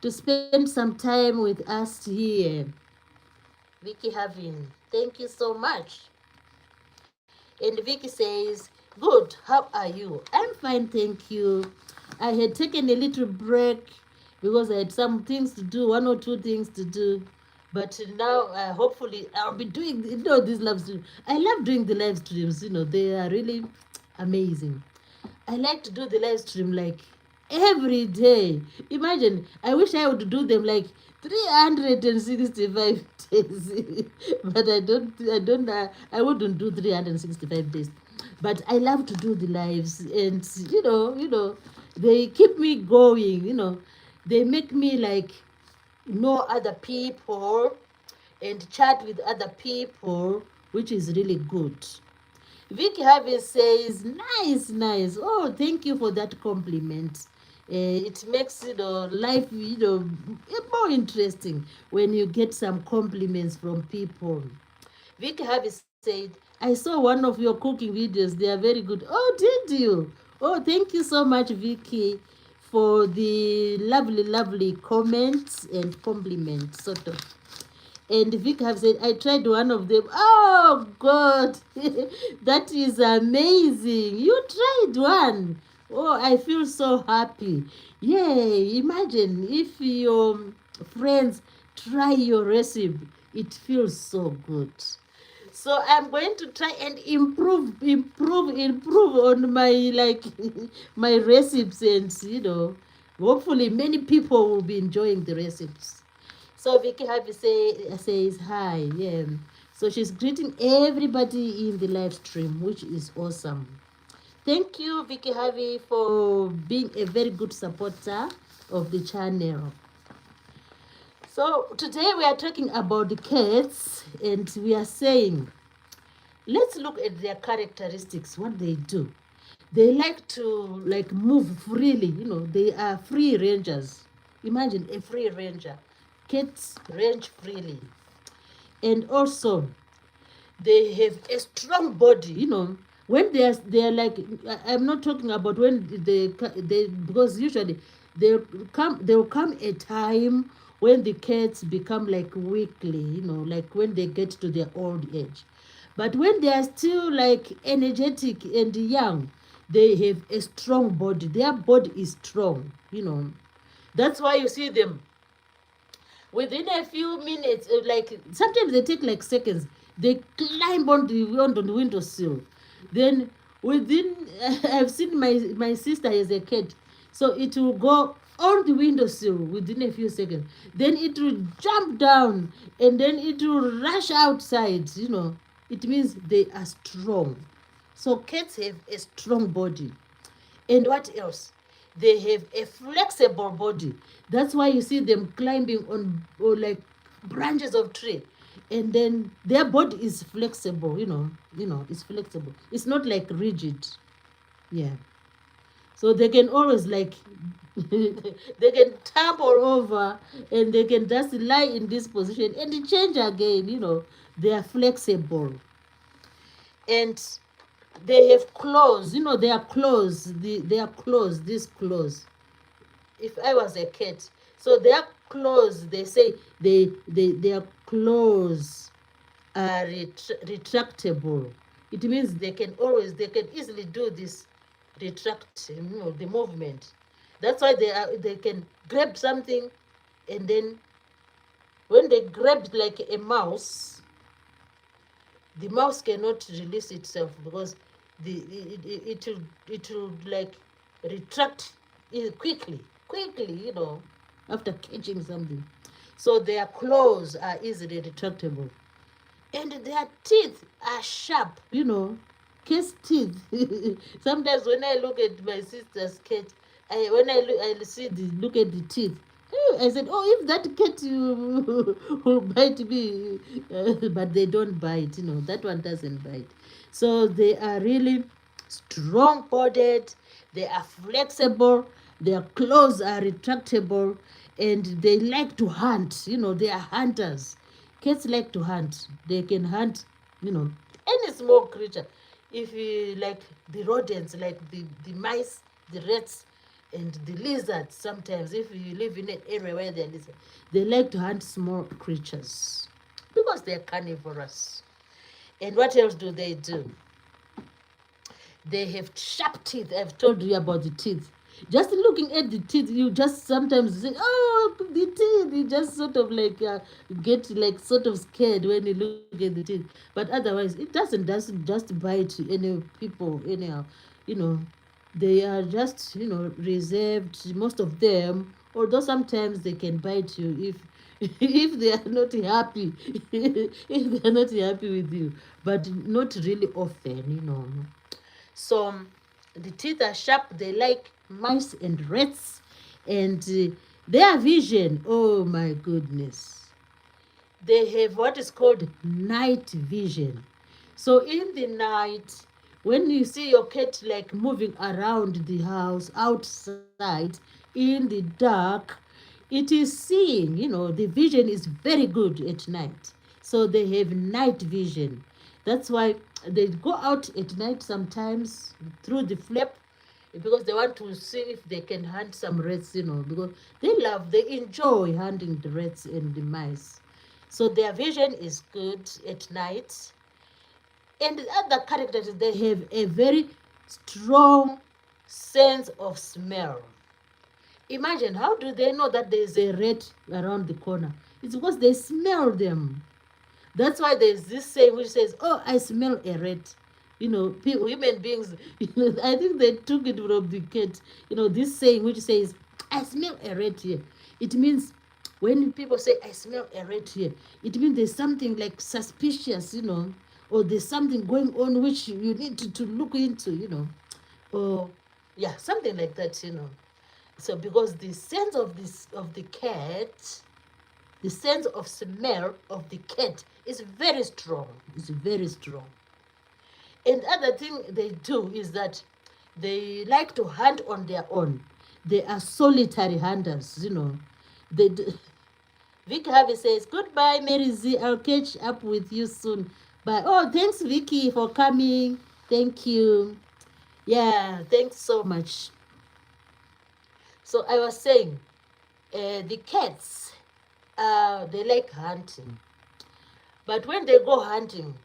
to spend some time with us here. Vicky Havin, thank you so much. And Vicky says, good, how are you? I'm fine, thank you. I had taken a little break because I had some things to do, one or two things to do. But now, hopefully, I'll be doing, these live streams. I love doing the live streams, they are really amazing. I like to do the live stream like every day. Imagine, I wish I would do them like 365 days. But I wouldn't do 365 days. But I love to do the lives, and they keep me going, they make me like know other people and chat with other people, which is really good. Vicky Harvey says, nice, nice. Oh, thank you for that compliment. It makes life more interesting when you get some compliments from people. Vicky Harvey said, I saw one of your cooking videos. They are very good. Oh, did you? Oh, thank you so much, Vicky, for the lovely, lovely comments and compliments, sort of. And Vic have said, I tried one of them. Oh, God. That is amazing. You tried one. Oh, I feel so happy. Yay. Imagine if your friends try your recipe. It feels so good. So I'm going to try and improve on my my recipes, and hopefully many people will be enjoying the recipes. So Vicky Harvey says hi. Yeah. So she's greeting everybody in the live stream, which is awesome. Thank you, Vicky Harvey, for being a very good supporter of the channel. So today we are talking about the cats, and we are saying, let's look at their characteristics, what they do. They like to move freely, they are free rangers. Imagine a free ranger. Cats range freely. And also they have a strong body, when they're like, I'm not talking about when they because usually there will come a time when the cats become like weakly, like when they get to their old age. But when they are still like energetic and young, they have a strong body. Their body is strong, that's why you see them within a few minutes, like sometimes they take like seconds, they climb on the windowsill. Then within I've seen my sister as a cat, so it will go on the windowsill within a few seconds, then it will jump down, and then it will rush outside. It means they are strong. So cats have a strong body. And what else? They have a flexible body. That's why you see them climbing on or like branches of tree. And then their body is flexible, it's flexible. It's not like rigid. Yeah. So they can always they can tumble over, and they can just lie in this position and change again, They are flexible. And they have claws, they are claws, they are claws, these claws. If I was a cat, so their claws, they say their claws are retractable. It means they can easily do this retract, the movement. That's why they can grab something, and then when they grab like a mouse, the mouse cannot release itself because it will like retract quickly, after catching something. So their claws are easily retractable, and their teeth are sharp. Cat's teeth. Sometimes when I look at my sister's cat, I see look at the teeth. I said, oh, if that cat will bite me, but they don't bite. That one doesn't bite. So they are really strong-bodied. They are flexible. Their claws are retractable, and they like to hunt. They are hunters. Cats like to hunt. They can hunt, any small creature. If you like the rodents, like the mice, the rats, And the lizards, sometimes, if you live in an area where there are lizards, they like to hunt small creatures because they're carnivorous. And what else do? They have sharp teeth. I've told you about the teeth. Just looking at the teeth, you just sometimes say, "Oh, the teeth." You just sort of like get like sort of scared when you look at the teeth. But otherwise, it doesn't just bite any people anyhow. You know, they are just reserved. Most of them, although sometimes they can bite you if they are not happy, if they are not happy with you, but not really often. So the teeth are sharp. They like mice and rats, and their vision. Oh my goodness! They have what is called night vision. So in the night, when you see your cat like moving around the house outside in the dark, it is seeing. The vision is very good at night. So they have night vision. That's why they go out at night sometimes through the flap because they want to see if they can hunt some rats, because they enjoy hunting the rats and the mice. So their vision is good at night. And the other characters, they have a very strong sense of smell. Imagine, how do they know that there is a rat around the corner? It's because they smell them. That's why there's this saying which says, "Oh, I smell a rat." Human beings, I think they took it from the cat. This saying which says, "I smell a rat here." It means when people say, "I smell a rat here," it means there's something like suspicious, or there's something going on which you need to look into, or yeah, something like that. So because the sense of the cat, the sense of smell of the cat is very strong. It's very strong. And other thing they do is that they like to hunt on their own. They are solitary hunters. They do. Vicky Harvey says, "Goodbye, Mary Z. I'll catch up with you soon." Bye. Oh, thanks, Vicky, for coming. Thank you. Yeah, thanks so much. So I was saying, the cats, they like hunting. But when they go hunting,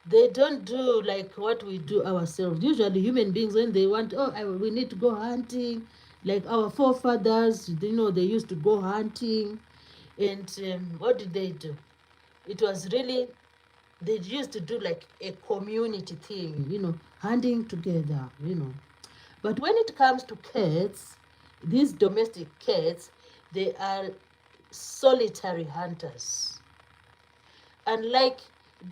they don't do like what we do ourselves. Usually, human beings, when they want, we need to go hunting, like our forefathers, they used to go hunting. And what did they do? It was really, they used to do like a community thing, hunting together. But when it comes to cats, these domestic cats, they are solitary hunters. Unlike,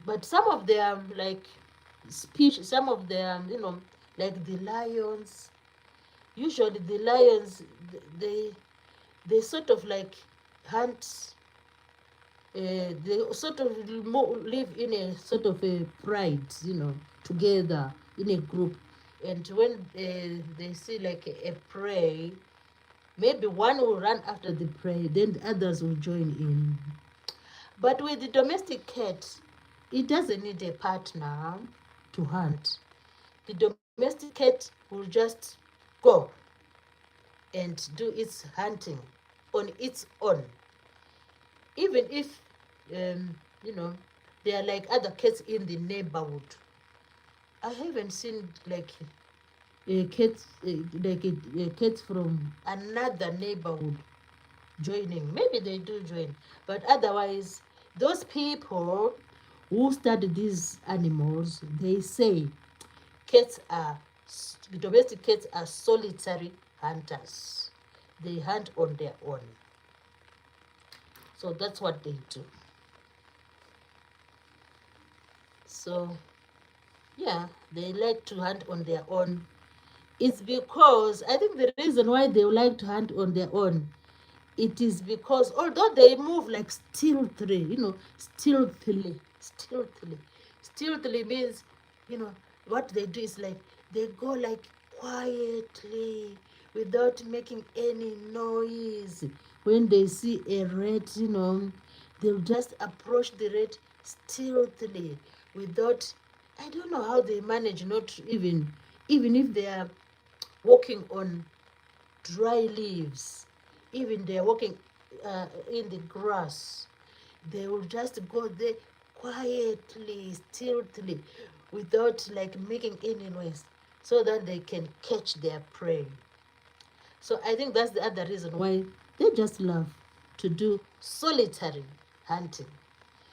but some of them, like speech, some of them, like the lions, usually the lions, they sort of like hunt, they sort of live in a sort of a pride, together in a group. And when they see like a prey, maybe one will run after the prey, then the others will join in. But with the domestic cat, it doesn't need a partner to hunt. The domestic cat will just go and do its hunting on its own. Even if, you know, there are like other cats in the neighborhood. I haven't seen like a cat, like a cat from another neighborhood joining. Maybe they do join, but otherwise, those people who study these animals, they say cats are domestic cats are solitary hunters. They hunt on their own. So that's what they do. So yeah, they like to hunt on their own. It's because I think the reason why they like to hunt on their own, it is because although they move like stealthily, stealthily means, what they do is like they go like quietly without making any noise. When they see a rat, they'll just approach the rat stealthily without, I don't know how they manage not even if they are walking on dry leaves. Even they're walking in the grass, they will just go there quietly, stealthily, without like making any noise, so that they can catch their prey. So I think that's the other reason why they just love to do solitary hunting,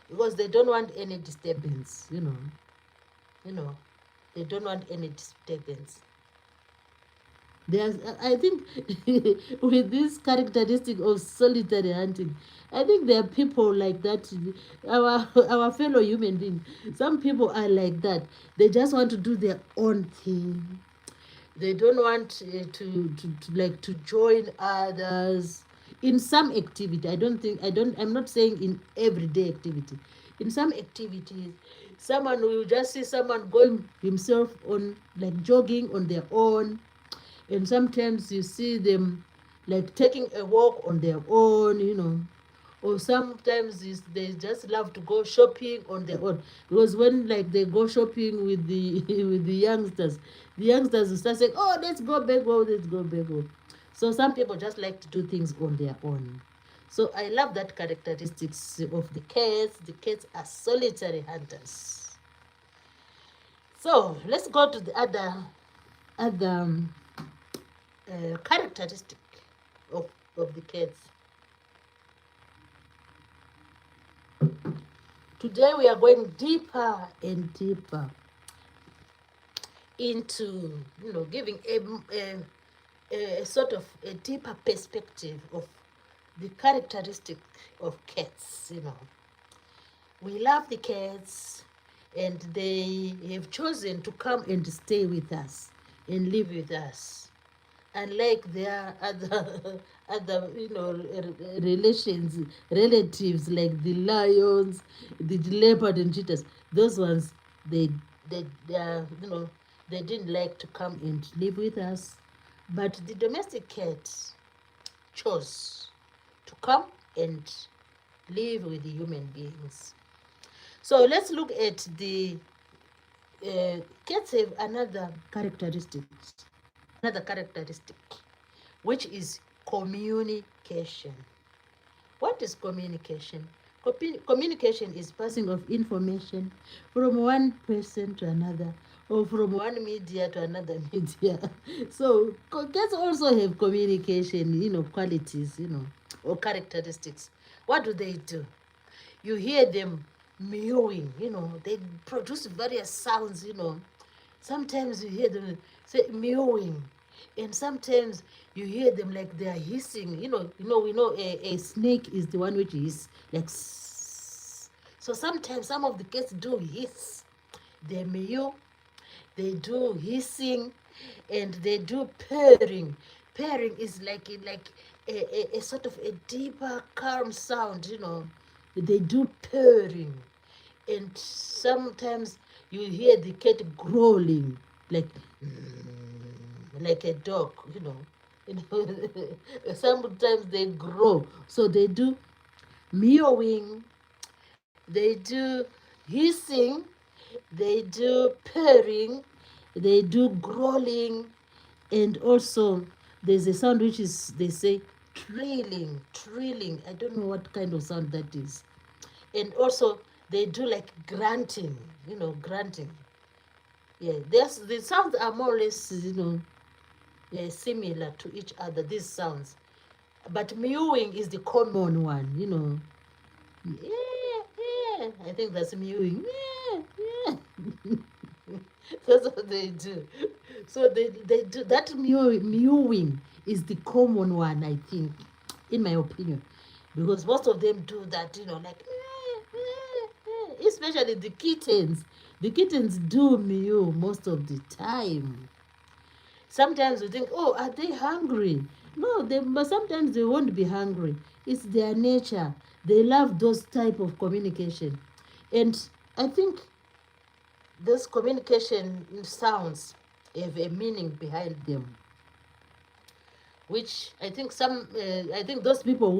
because they don't want any disturbance, you know, they don't want any disturbance. There's, I think, with this characteristic of solitary hunting, I think there are people like that. Our fellow human beings. Some people are like that. They just want to do their own thing. They don't want to like to join others in some activity. I'm not saying in everyday activity. In some activities, someone will just see someone going himself on like jogging on their own, and sometimes you see them like taking a walk on their own, or sometimes they just love to go shopping on their own, because when like they go shopping with the with the youngsters will start saying, oh, let's go back home, let's go back home. So some people just like to do things on their own. So I love that characteristics of the cats. The cats are solitary hunters. So let's go to the other characteristic of the cats. Today we are going deeper and deeper into, giving a sort of a deeper perspective of the characteristic of cats. We love the cats, and they have chosen to come and stay with us and live with us, unlike their other other relatives like the lions, the leopard and cheetahs. Those ones, they they didn't like to come and live with us, but the domestic cat chose to come and live with the human beings. So let's look at the cats have another characteristic, which is communication. What is communication? Communication is passing of information from one person to another, or from one media to another media. So cats also have communication, qualities, or characteristics. What do? You hear them mewing, they produce various sounds, Sometimes you hear them say mewing, and sometimes you hear them like they are hissing. We know a snake is the one which is like. So sometimes some of the cats do hiss, they mew, they do hissing, and they do purring. Purring is like a sort of a deeper, calm sound. They do purring, and sometimes you hear the cat growling like like a dog. Sometimes they grow, so they do mewing, they do hissing, they do purring, they do growling, and also there's a sound which is, they say, trilling. I don't know what kind of sound that is. And also they do like grunting, grunting. Yeah, the sounds are more or less, similar to each other, these sounds. But mewing is the common one, Yeah. I think that's mewing. Yeah. That's what they do. So they do that. Mewing is the common one, I think, in my opinion, because most of them do that, like especially the kittens. The kittens do mew most of the time. Sometimes we think, oh, are they hungry? No, but sometimes they won't be hungry. It's their nature. They love those type of communication. And I think those communication sounds have a meaning behind them, which I think I think those people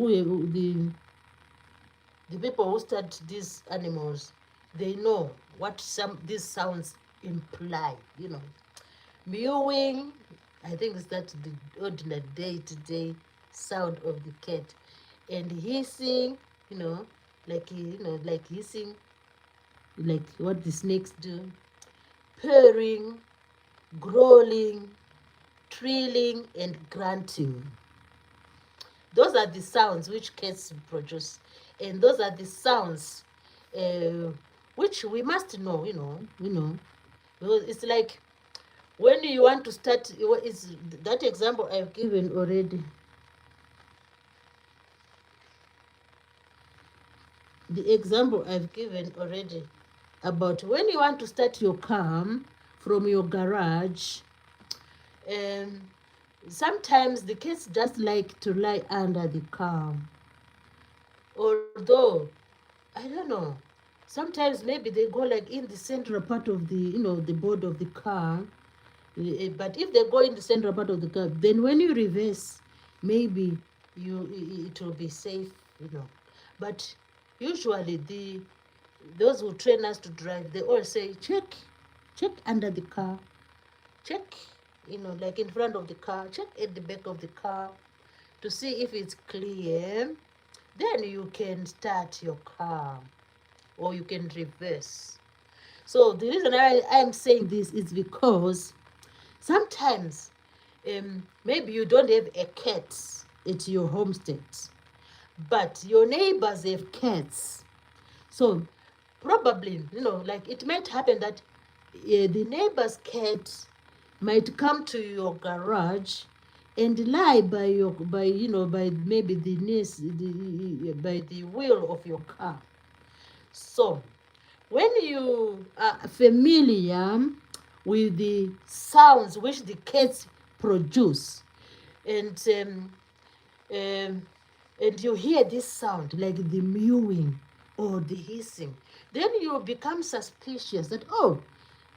the people who study these animals, they know what these sounds imply. Mewing I think it's that the ordinary day-to-day sound of the cat. And hissing, you know, like hissing, like what the snakes do, purring, growling, trilling, and grunting. Those are the sounds which cats produce, and those are the sounds uh, which we must know. Because it's like when you want to start. It's that example I've given already. The example I've given already about when you want to start your car from your garage. Um, Sometimes the kids just like to lie under the car. Although, I don't know, sometimes maybe they go like in the central part of the board of the car. But if they go in the central part of the car, then when you reverse, maybe it will be safe, But usually those who train us to drive, they all say check under the car, check, like in front of the car, check at the back of the car to see if it's clear. Then you can start your car or you can reverse. So the reason I'm saying this is because sometimes maybe you don't have a cat at your homestead, but your neighbors have cats. So probably, like it might happen that the neighbor's cat might come to your garage and lie by maybe by the wheel of your car. So when you are familiar with the sounds which the cats produce, and um, and you hear this sound like the mewing or the hissing, then you become suspicious that, oh,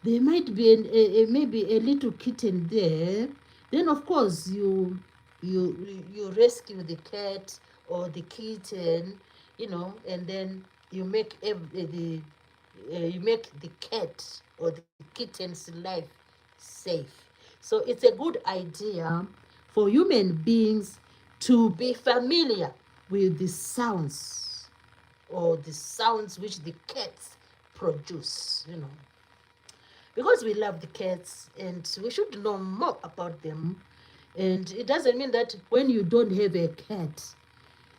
there might be maybe a little kitten there. Then of course you rescue the cat or the kitten, and then you make you make the cat or the kitten's life safe. So it's a good idea for human beings to be familiar with the sounds or the sounds which the cats produce, because we love the cats and we should know more about them. And it doesn't mean that when you don't have a cat,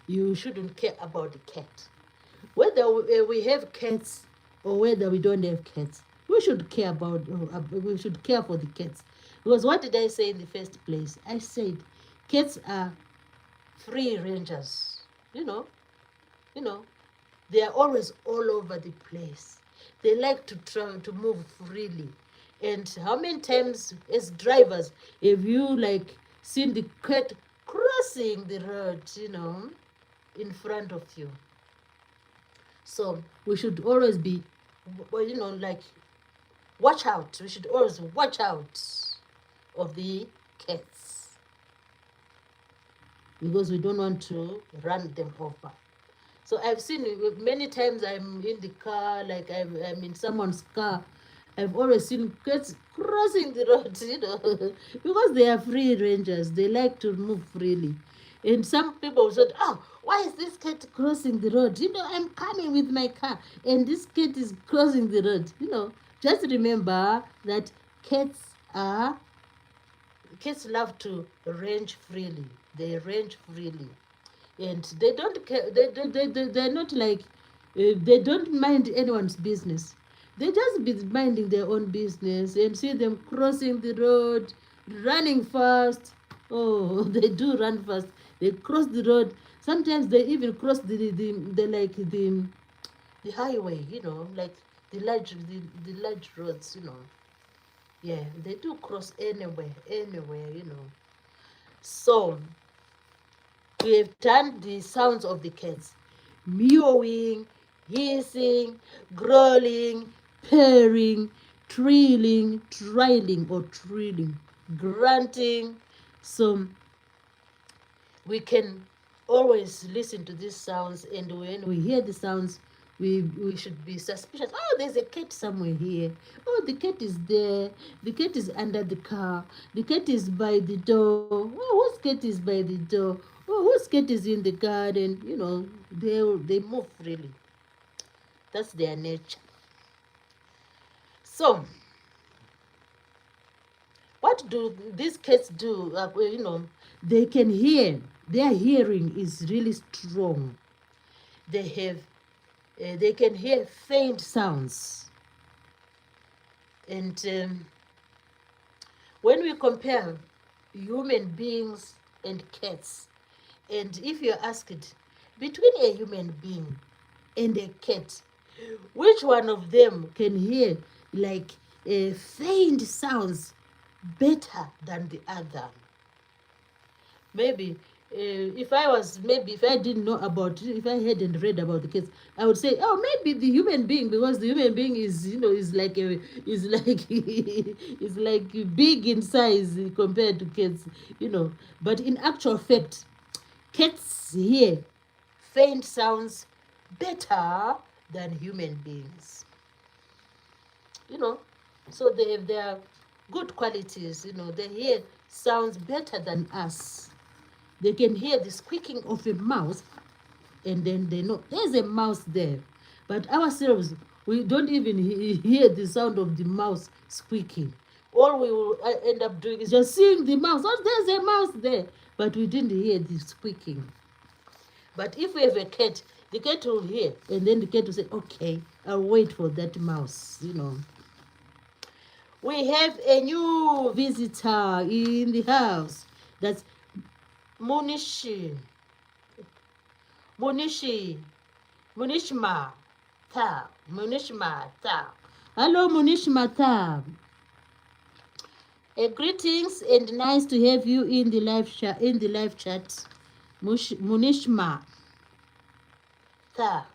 you shouldn't care about the cat. Whether we have cats or whether we don't have cats, we should care we should care for the cats. Because what did I say in the first place? I said cats are free rangers. You know, they are always all over the place. They like to travel, to move freely. And how many times as drivers have you like seen the cat crossing the road, in front of you? So we should always be, like watch out. We should always watch out of the cats because we don't want to run them over. So I've seen many times I'm in the car, like I'm in someone's car. I've always seen cats crossing the road, because they are free rangers. They like to move freely. And some people said, oh, why is this cat crossing the road? I'm coming with my car and this cat is crossing the road. Just remember that cats are cats love to range freely. They range freely, and they don't care. They're not like they don't mind anyone's business. They just be minding their own business and see them crossing the road, running fast. Oh, they do run fast. They cross the road. Sometimes they even cross the highway. Like the large roads. Yeah, they do cross anywhere. So we have done the sounds of the cats: mewing, hissing, growling, purring, trilling, grunting. So we can always listen to these sounds, and when we hear the sounds, we should be suspicious. Oh, there's a cat somewhere here. Oh, the cat is there. The cat is under the car. The cat is by the door. Oh, whose cat is by the door? Oh, whose cat is in the garden? They move freely. That's their nature. So, what do these cats do? They can hear. Their hearing is really strong. They can hear faint sounds. And when we compare human beings and cats, and if you're asked between a human being and a cat, which one of them can hear like faint sounds better than the other? Maybe if I didn't know about, if I hadn't read about the cats, I would say, oh, maybe the human being, because the human being is like big in size compared to cats. But in actual fact, cats hear faint sounds better than human beings. So they have their good qualities. They hear sounds better than us. They can hear the squeaking of a mouse, and then they know there's a mouse there. But ourselves, we don't even hear the sound of the mouse squeaking. All we will end up doing is just seeing the mouse. Oh, there's a mouse there. But we didn't hear the squeaking. But if we have a cat, the cat will hear, and then the cat will say, okay, I'll wait for that mouse. We have a new visitor in the house. That's Munishi. Munishma Ta. Munishma Ta. Hello, Munishma Ta. Greetings and nice to have you in the live chat. Munishma Ta.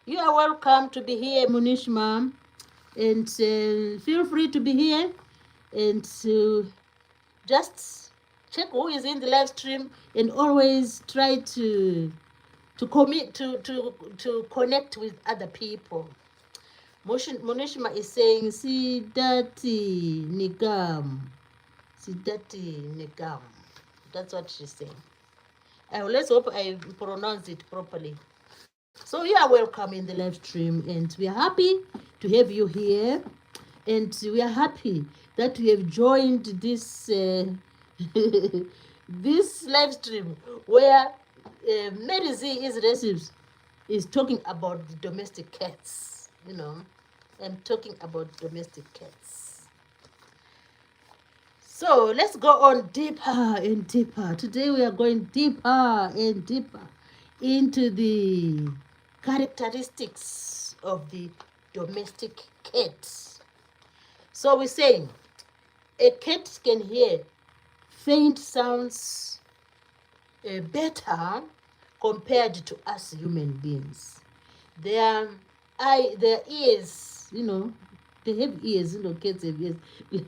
You are welcome to be here, Munishma, and feel free to be here and to just check who is in the live stream, and always try to connect with other people. Munishma is saying Sidati Nigam. That's what she's saying. Let's hope I pronounce it properly. So you are welcome in the live stream, and we are happy to have you here, and we are happy that you have joined this this live stream where Mary Z is talking about the domestic cats. I'm talking about domestic cats. So let's go on deeper and deeper. Today we are going deeper and deeper into the characteristics of the domestic cat. So we're saying a cat can hear faint sounds better compared to us human beings. Their ears, they have ears, cats have ears,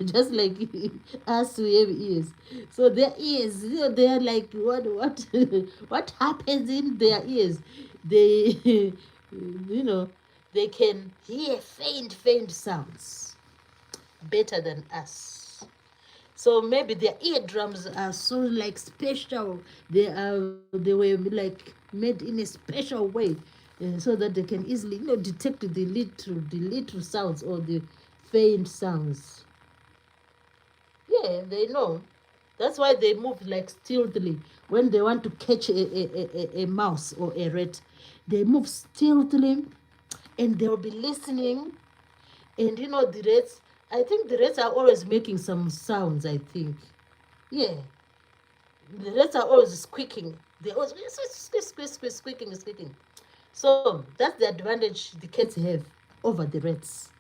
just like us, we have ears. So their ears, they are like, what happens in their ears? They, they can hear faint sounds better than us. So maybe their eardrums are so like special. They were like made in a special way, so that they can easily detect the little sounds or the faint sounds. Yeah, they know. That's why they move like stealthily when they want to catch a mouse or a rat. They move stealthily, and they'll be listening. And the rats, I think the rats are always making some sounds, I think. Yeah. The rats are always squeaking. They're always squeaking. So that's the advantage the cats have over the rats.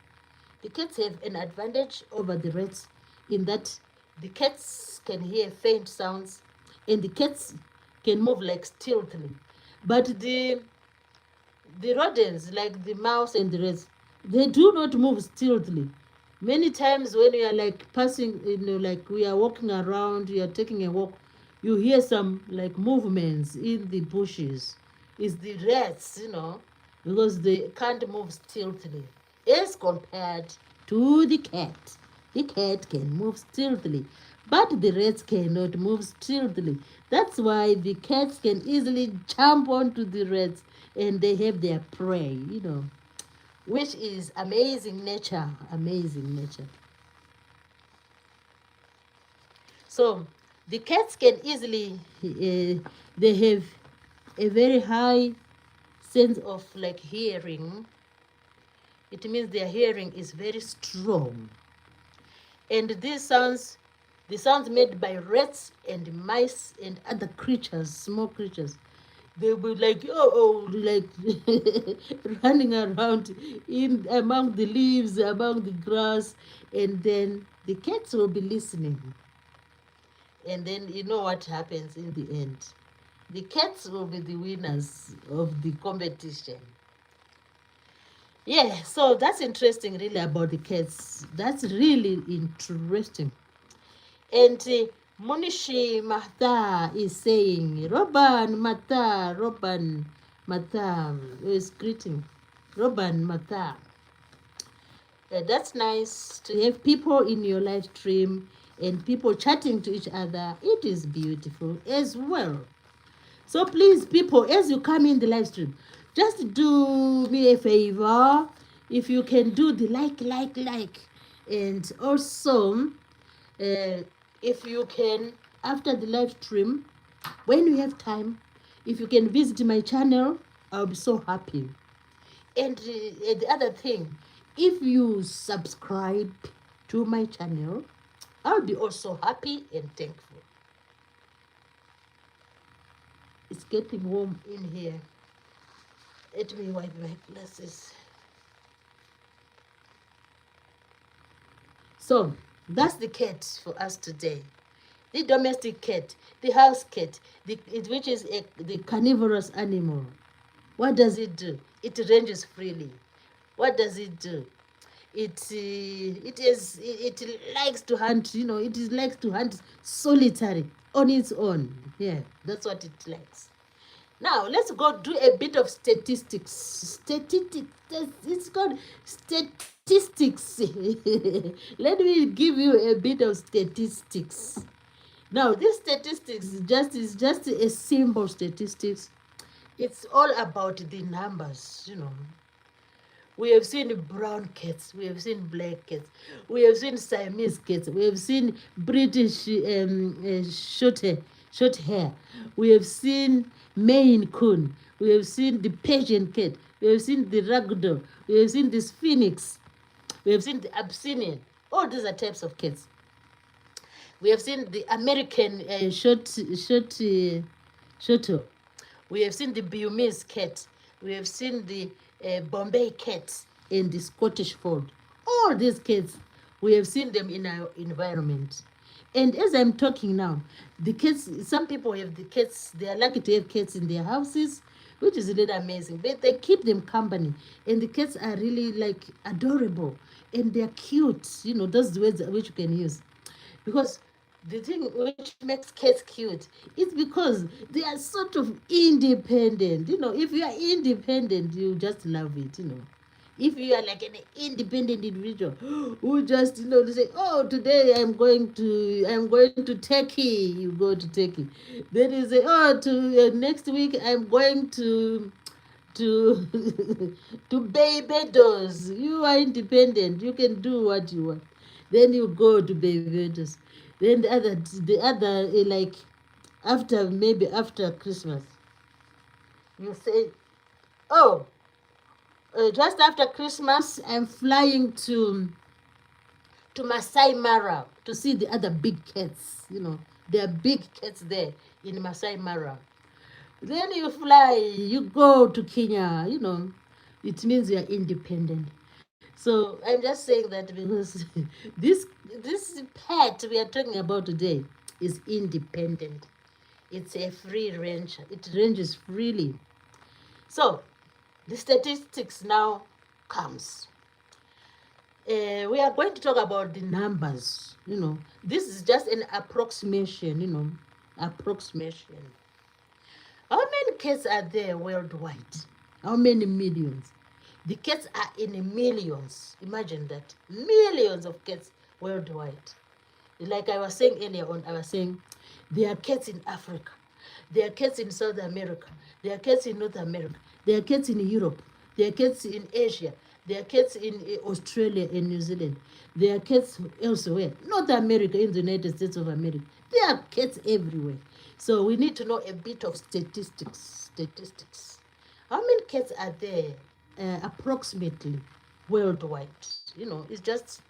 The cats have an advantage over the rats in that the cats can hear faint sounds, and the cats can move like stealthily. But the rodents, like the mouse and the rats, they do not move stealthily. Many times when you are like passing, like we are walking around, you are taking a walk, you hear some like movements in the bushes. It's the rats, because they can't move stealthily as compared to the cat. The cat can move stealthily, but the rats cannot move stealthily. That's why the cats can easily jump onto the rats and they have their prey, which is amazing nature, amazing nature. So the cats can easily, they have a very high sense of like hearing. It means their hearing is very strong. And these sounds, the sounds made by rats and mice and other creatures, small creatures, they'll be like, like running around in among the leaves, among the grass, and then the cats will be listening. And then you know what happens in the end. The cats will be the winners of the competition. Yeah, so that's interesting, really, about the cats. That's really interesting. And Munishi Mahta is saying, Roban Mata, Roban Mata is greeting. Roban Mata. That's nice to have people in your live stream and people chatting to each other. It is beautiful as well. So please, people, as you come in the live stream, just do me a favor. If you can do the like. And also, if you can, after the live stream, when you have time, if you can visit my channel, I'll be so happy. And the other thing, if you subscribe to my channel, I'll be also happy and thankful. It's getting warm in here. Let me wipe my glasses. So that's the cat for us today. The domestic cat, the house cat, which is the carnivorous animal. What does it do? It ranges freely. What does it do? It likes to hunt. It likes to hunt solitary on its own. Yeah, that's what it likes. Now let's go do a bit of statistics. Statistics. It's called statistics. Let me give you a bit of statistics. Now this statistics is just a simple statistics. It's all about the numbers. We have seen brown cats, we have seen black cats, we have seen Siamese cats, we have seen British short hair, we have seen Maine Coon, we have seen the Persian cat, we have seen the Ragdoll, we have seen the Phoenix, we have seen the Abyssinian. All these are types of cats. We have seen the American short. We have seen the Burmese cat. We have seen the Bombay cat and the Scottish fold. All these cats, we have seen them in our environment. And as I'm talking now, the cats, some people have the cats, they are lucky to have cats in their houses, which is really amazing. But they keep them company. And the cats are really like adorable. And they're cute. Those words which you can use. Because the thing which makes cats cute is because they are sort of independent. If you are independent, you just love it. If you are like an independent individual who just say, oh, today I'm going to Turkey, you go to Turkey. Then you say, oh, to next week I'm going to to Barbados. You are independent, you can do what you want. Then you go to Barbados. Then the other like maybe after Christmas, you say, oh, just after Christmas I'm flying to Masai Mara to see the other big cats. There are big cats there in Masai Mara. Then you fly, you go to Kenya. It means you are independent. So I'm just saying that because this pet we are talking about today is independent. It's a free range. It ranges freely. So the statistics now comes. We are going to talk about the numbers. This is just an approximation. Approximation. How many cats are there worldwide? How many millions? The cats are in millions. Imagine that. Millions of cats worldwide. Like I was saying earlier on, I was saying there are cats in Africa. There are cats in South America. There are cats in North America. There are cats in Europe. There are cats in Asia. There are cats in Australia and New Zealand. There are cats elsewhere. North America, in the United States of America. There are cats everywhere. So we need to know a bit of statistics. Statistics. How many cats are there approximately worldwide? It's just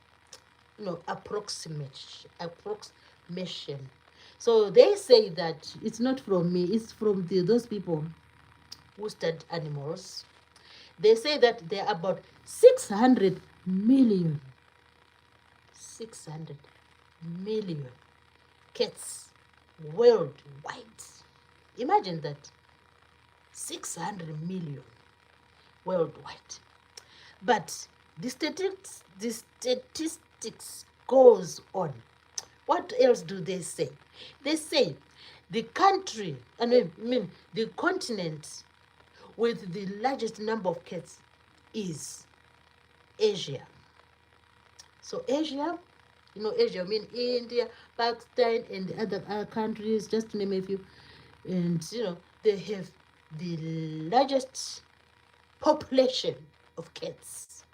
approximation. So they say that it's not from me, it's from those people who study animals. They say that there are about 600 million 600 million cats worldwide. Imagine that. 600 million worldwide. But the statistics goes on. What else do they say? They say the country, the continent with the largest number of cats is Asia. So Asia, Asia, India, Pakistan, and the other countries, just to name a few. And, they have the largest population of cats.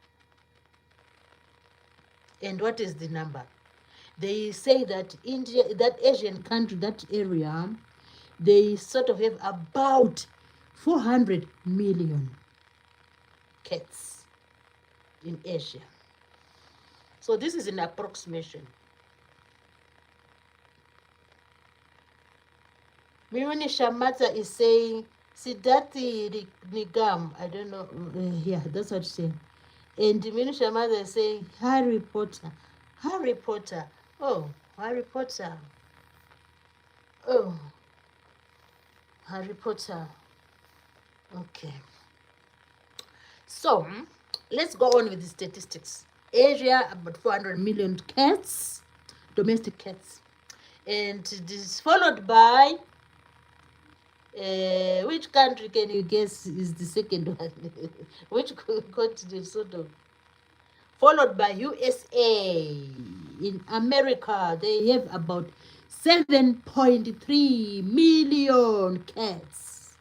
And what is the number? They say that India, that Asian country, that area, they sort of have about 400 million cats in Asia. So this is an approximation. Miruni Shamata is saying, Siddharthi Nigam, I don't know, yeah, that's what she's saying. And Miruni Shamata is saying, Harry Potter. Harry Potter. Oh, Harry Potter. Oh, Harry Potter. Okay. So, let's go on with the statistics. Asia, about 400 million cats, domestic cats. And this is followed by, which country can you guess is the second one? Which continent, sort of? Followed by USA. In America, they have about 7.3 million cats.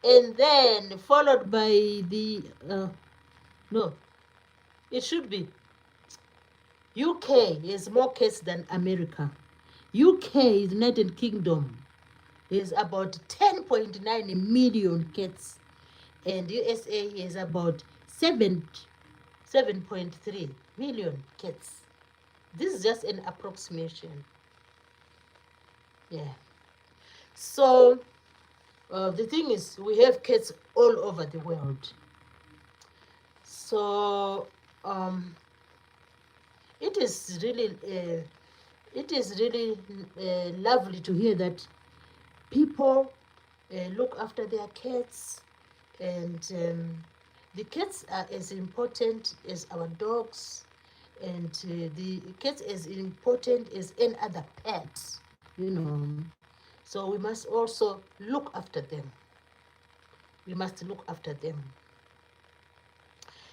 And then followed by the, no, it should be UK has more cats than America. UK, United Kingdom, is about 10.9 million cats. And USA is about 7.3 million cats. This is just an approximation. Yeah. So the thing is, we have cats all over the world. So it is really lovely to hear that people look after their cats, and the cats are as important as our dogs, and the cats as important as any other pet, So we must also look after them. We must look after them.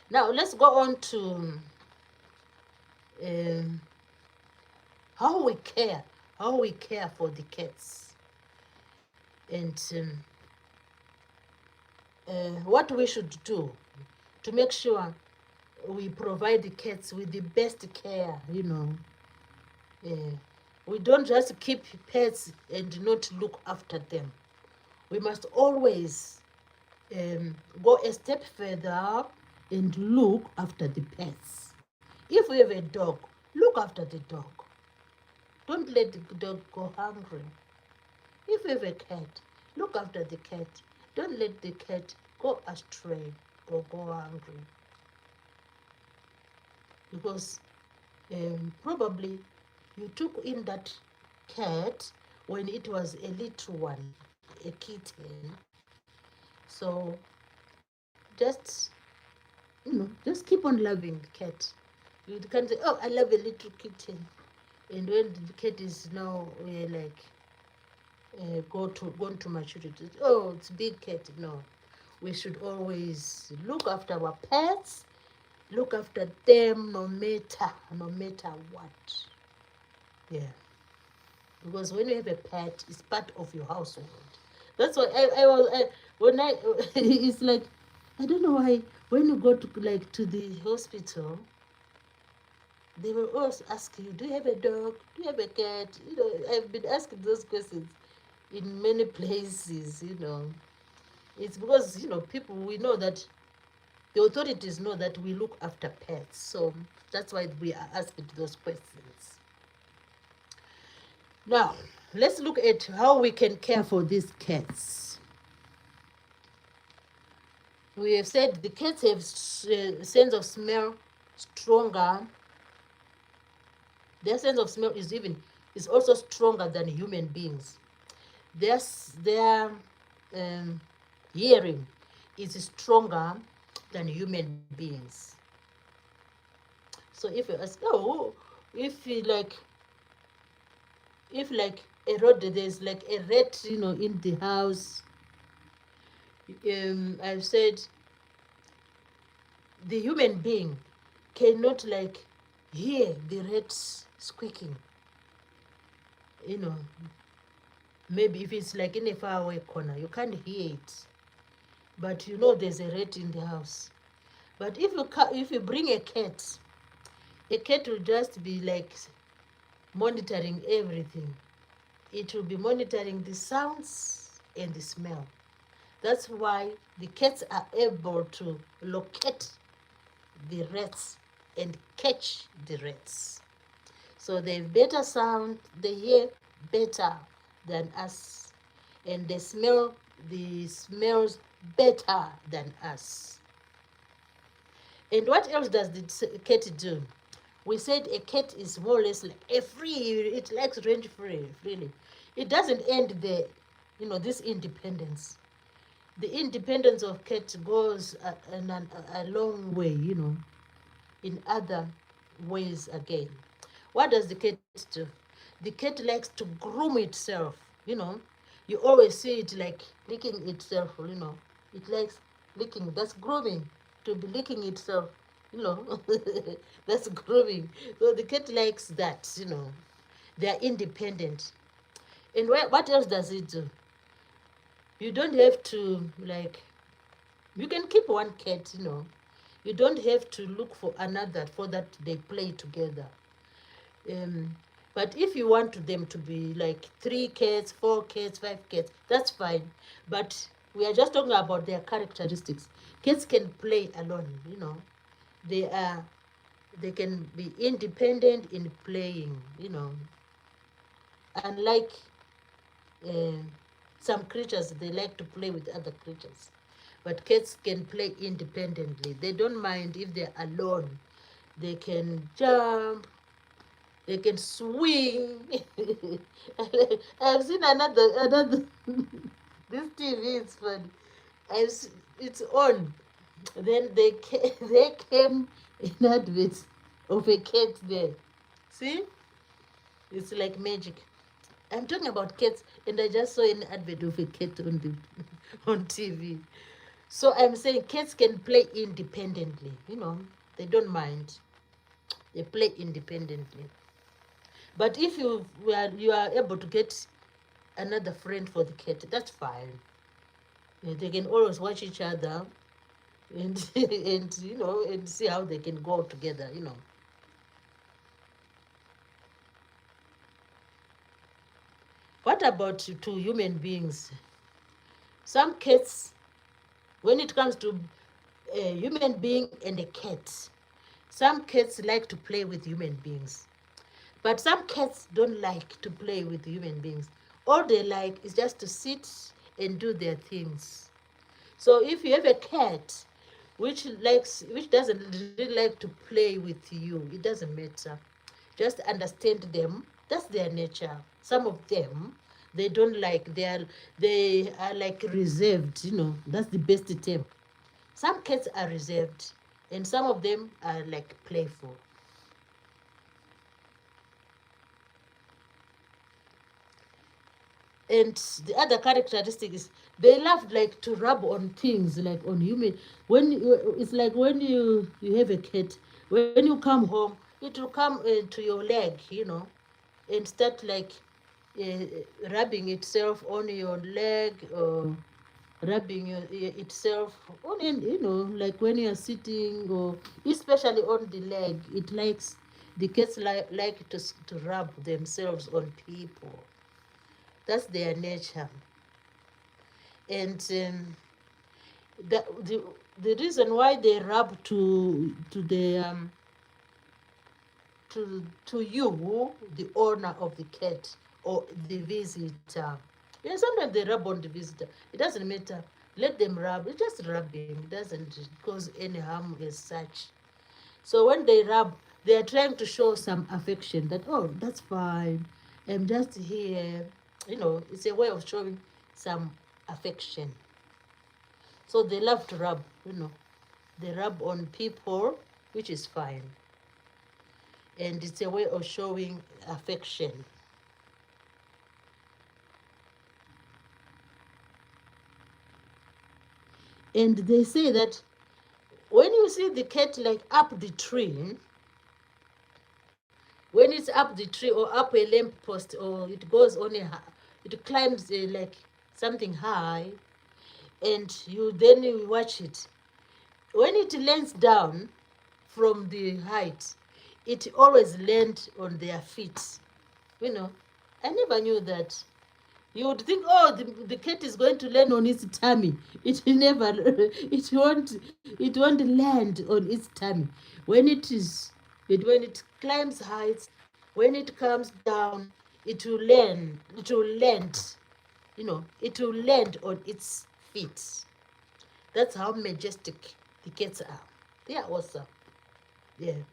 Now let's go on to how we care for the cats, and what we should do to make sure we provide the cats with the best care. We don't just keep pets and not look after them. We must always go a step further and look after the pets. If we have a dog, look after the dog. Don't let the dog go hungry. If you have a cat, look after the cat. Don't let the cat go astray or go hungry. Because probably you took in that cat when it was a little one, a kitten. So just keep on loving the cat. You can't say, oh, I love a little kitten. And when the cat is now gone to maturity, oh, it's a big cat. No. we should always look after our pets, look after them no matter what. Yeah. Because when you have a pet, it's part of your household. That's why I was when I it's like I don't know why when you go to like to the hospital, they will always ask you, do you have a dog? Do you have a cat? You know, I've been asking those questions in many places, you know. It's because, you know, people, we know that the authorities know that we look after pets. So that's why we are asking those questions. Now, let's look at how we can care for these cats. We have said the cats have sense of smell stronger. Their sense of smell is also stronger than human beings. Their hearing is stronger than human beings. So if you ask, oh, if you like, if like a road, there's like a rat, you know, in the house. I've said the human being cannot like hear the rats squeaking. You know, maybe if it's like in a faraway corner, you can't hear it, but you know there's a rat in the house. But if you bring a cat will just be like monitoring everything. It will be monitoring the sounds and the smell. That's why the cats are able to locate the rats and catch the rats. So they have better sound, they hear better than us, and they smell the smells better than us. And what else does the cat do? We said a cat is more or less like a free, it likes range free, really. It doesn't end there, you know, this independence. The independence of cat goes a long way, you know, in other ways again. What does the cat do? The cat likes to groom itself, you know. You always see it like licking itself, you know. It likes licking. That's grooming. To be licking itself, you know. That's grooming. So the cat likes that, you know. They are independent. And what else does it do? You don't have to, like, you can keep one cat, you know. You don't have to look for another for that they play together. Um, but if you want them to be like 3 cats, 4 cats, 5 cats, that's fine. But we are just talking about their characteristics. Cats can play alone, you know. They can be independent in playing, you know. Unlike uh, some creatures, they like to play with other creatures. But cats can play independently. They don't mind if they're alone. They can jump, they can swing. I've seen another this TV is funny. It's on. Then they came in adverts of a cat there. See? It's like magic. I'm talking about cats, and I just saw an advert of a cat on the on TV. So I'm saying cats can play independently. You know, they don't mind. They play independently. But if you are able to get another friend for the cat, that's fine. They can always watch each other and and you know and see how they can go together. You know. What about to human beings? Some cats, when it comes to a human being and a cat, some cats like to play with human beings. But some cats don't like to play with human beings. All they like is just to sit and do their things. So if you have a cat which doesn't really like to play with you, it doesn't matter. Just understand them. That's their nature. Some of them they don't like they are like reserved, you know. That's the best term. Some cats are reserved and some of them are like playful. And the other characteristic is they love like to rub on things, like on human. When it's like when you have a cat, when you come home, it will come to your leg, and start like uh, rubbing itself on your leg, or rubbing itself on, like when you are sitting, or especially on the leg. It likes, the cats like to rub themselves on people. That's their nature. And the, the the reason why they rub to the to you, the owner of the cat, or the visitor. Sometimes they rub on the visitor. It doesn't matter. Let them rub. It's just rubbing. It doesn't cause any harm as such. So when they rub, they are trying to show some affection that, oh, that's fine. I'm just here. It's a way of showing some affection. So they love to rub. They rub on people, which is fine. And it's a way of showing affection. And they say that when you see the cat like up the tree, when it's up the tree or up a lamp post, or it goes on it climbs like something high, and you watch it. When it lands down from the height, it always lands on their feet. I never knew that. You would think, oh, the cat is going to land on its tummy. It will never, it won't land on its tummy. When it climbs heights, when it comes down, it will land, it will land on its feet. That's how majestic the cats are. They are awesome. Yeah.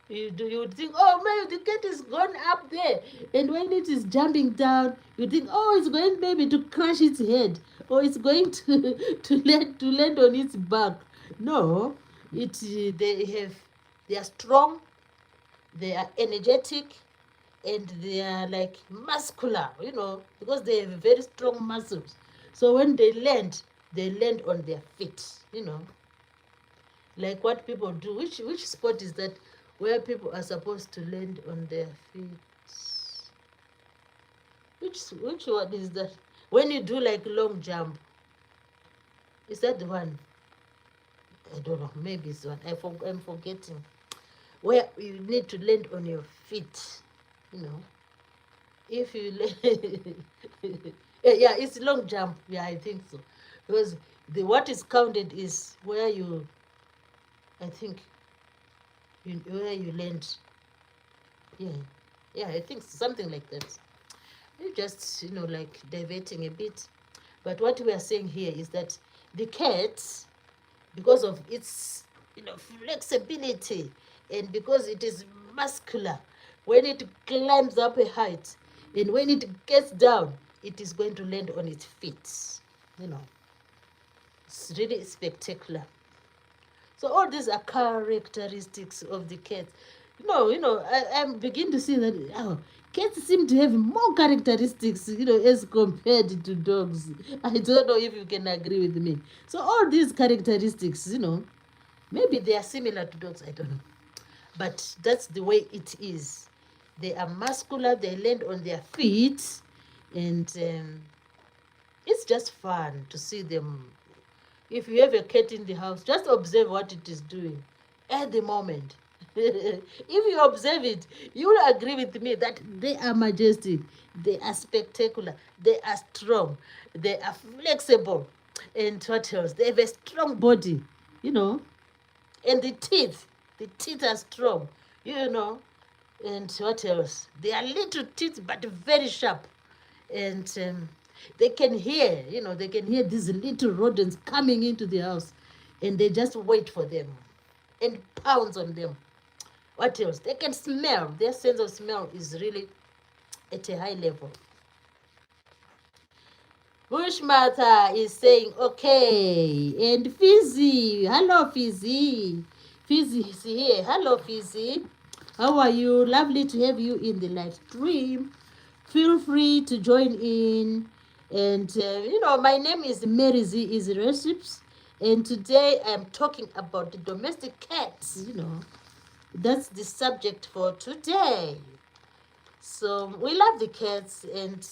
You would think, oh maybe the cat is gone up there, and when it is jumping down, you think, oh, it's going maybe to crash its head, or it's going to to land on its back. No, they are strong, they are energetic, and they are like muscular, because they have very strong muscles. So when they land on their feet, like what people do. Which sport is that where people are supposed to land on their feet? Which one is that? When you do like long jump, is that the one? I don't know. Maybe it's one. I'm forgetting. Where you need to land on your feet, If you yeah, it's long jump. Yeah, I think so, because what is counted is where you, I think, where you land. Yeah, I think something like that. You just like diverting a bit, but what we are saying here is that the cat, because of its flexibility, and because it is muscular, when it climbs up a height, and when it gets down, it is going to land on its feet. It's really spectacular. So all these are characteristics of the cat. I begin to see that cats seem to have more characteristics, as compared to dogs. I don't know if you can agree with me. So all these characteristics, maybe they are similar to dogs, I don't know. But that's the way it is. They are muscular, they land on their feet, and it's just fun to see them. If you have a cat in the house, just observe what it is doing at the moment. If you observe it, you will agree with me that they are majestic, they are spectacular, they are strong, they are flexible, and what else? They have a strong body, and the teeth are strong, and what else? They are little teeth but very sharp, and they can hear, these little rodents coming into the house, and they just wait for them and pounce on them. What else? They can smell. Their sense of smell is really at a high level. Bushmata is saying, okay. And Fizzy. Hello, Fizzy. Fizzy is here. Hello, Fizzy. How are you? Lovely to have you in the live stream. Feel free to join in. And, my name is Mary Z Easy Recipes. And today I'm talking about the domestic cats. That's the subject for today. So we love the cats, and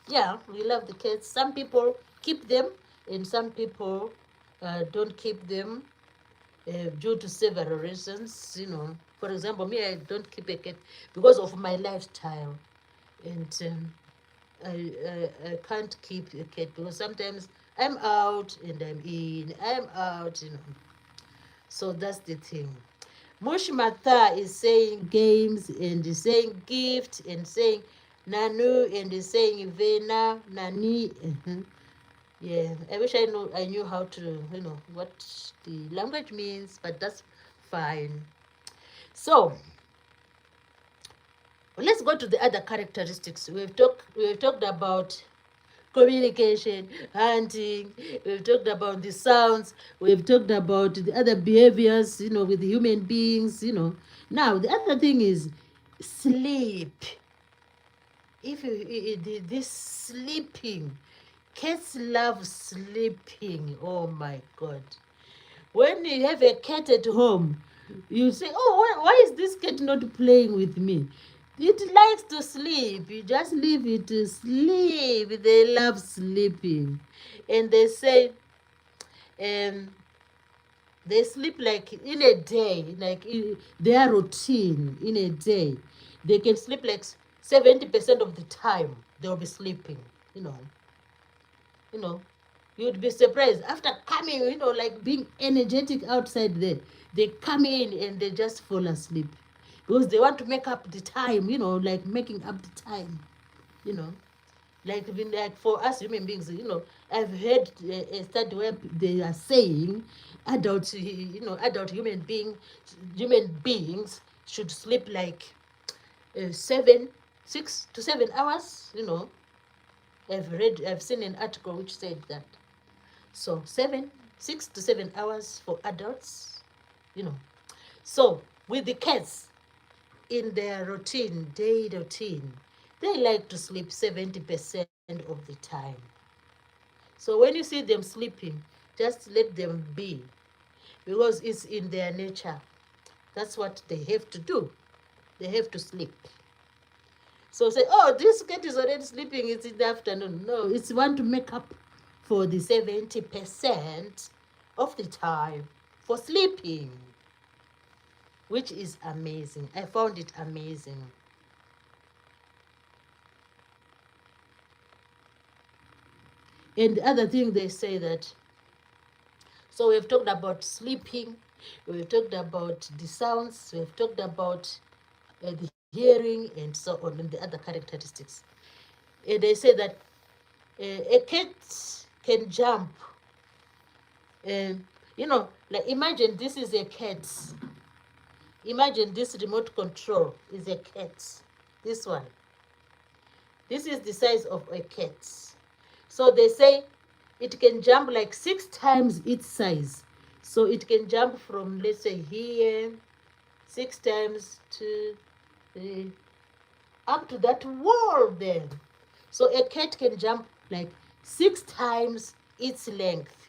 yeah, we love the cats. Some people keep them, and some people don't keep them due to several reasons. For example, me, I don't keep a cat because of my lifestyle, and I can't keep a cat because sometimes I'm out and I'm in, I'm out. So that's the thing. Mush Matha is saying games and is saying gift and saying Nanu and is saying Vena, Nani. Yeah, I wish I knew how to, what the language means, but that's fine. So let's go to the other characteristics. We've talked about communication, hunting, we've talked about the sounds, we've talked about the other behaviors, with human beings. Now, the other thing is sleep. If this sleeping, cats love sleeping. Oh my God. When you have a cat at home, you say, oh, why is this cat not playing with me? It likes to sleep. You just leave it to sleep. They love sleeping. And they say, um, they sleep like in a day, like their routine in a day. They can sleep like 70% of the time. They'll be sleeping, you know. You know, you'd be surprised after coming, like being energetic outside there. They come in and they just fall asleep because they want to make up the time, like making up the time, you know. Like for us human beings, I've heard a study where they are saying adult human beings should sleep like 6 to 7 hours. I've seen an article which said that. So 6 to 7 hours for adults, you know. So with the cats in their daily routine, they like to sleep 70% of the time. So when you see them sleeping, just let them be because it's in their nature. That's what they have to do. They have to sleep. So say, oh, this cat is already sleeping, it's in the afternoon. No, it's want to make up for the 70% of the time for sleeping, which is amazing. I found it amazing. And the other thing they say that, so we've talked about sleeping, we've talked about the sounds, we've talked about the hearing, and so on, and the other characteristics. And they say that a cat can jump. Like imagine this is a cat. Imagine this remote control is a cat. This one. This is the size of a cat. So they say it can jump like 6 times its size. So it can jump from, let's say, here, 6 times to up to that wall there. So a cat can jump like 6 times its length.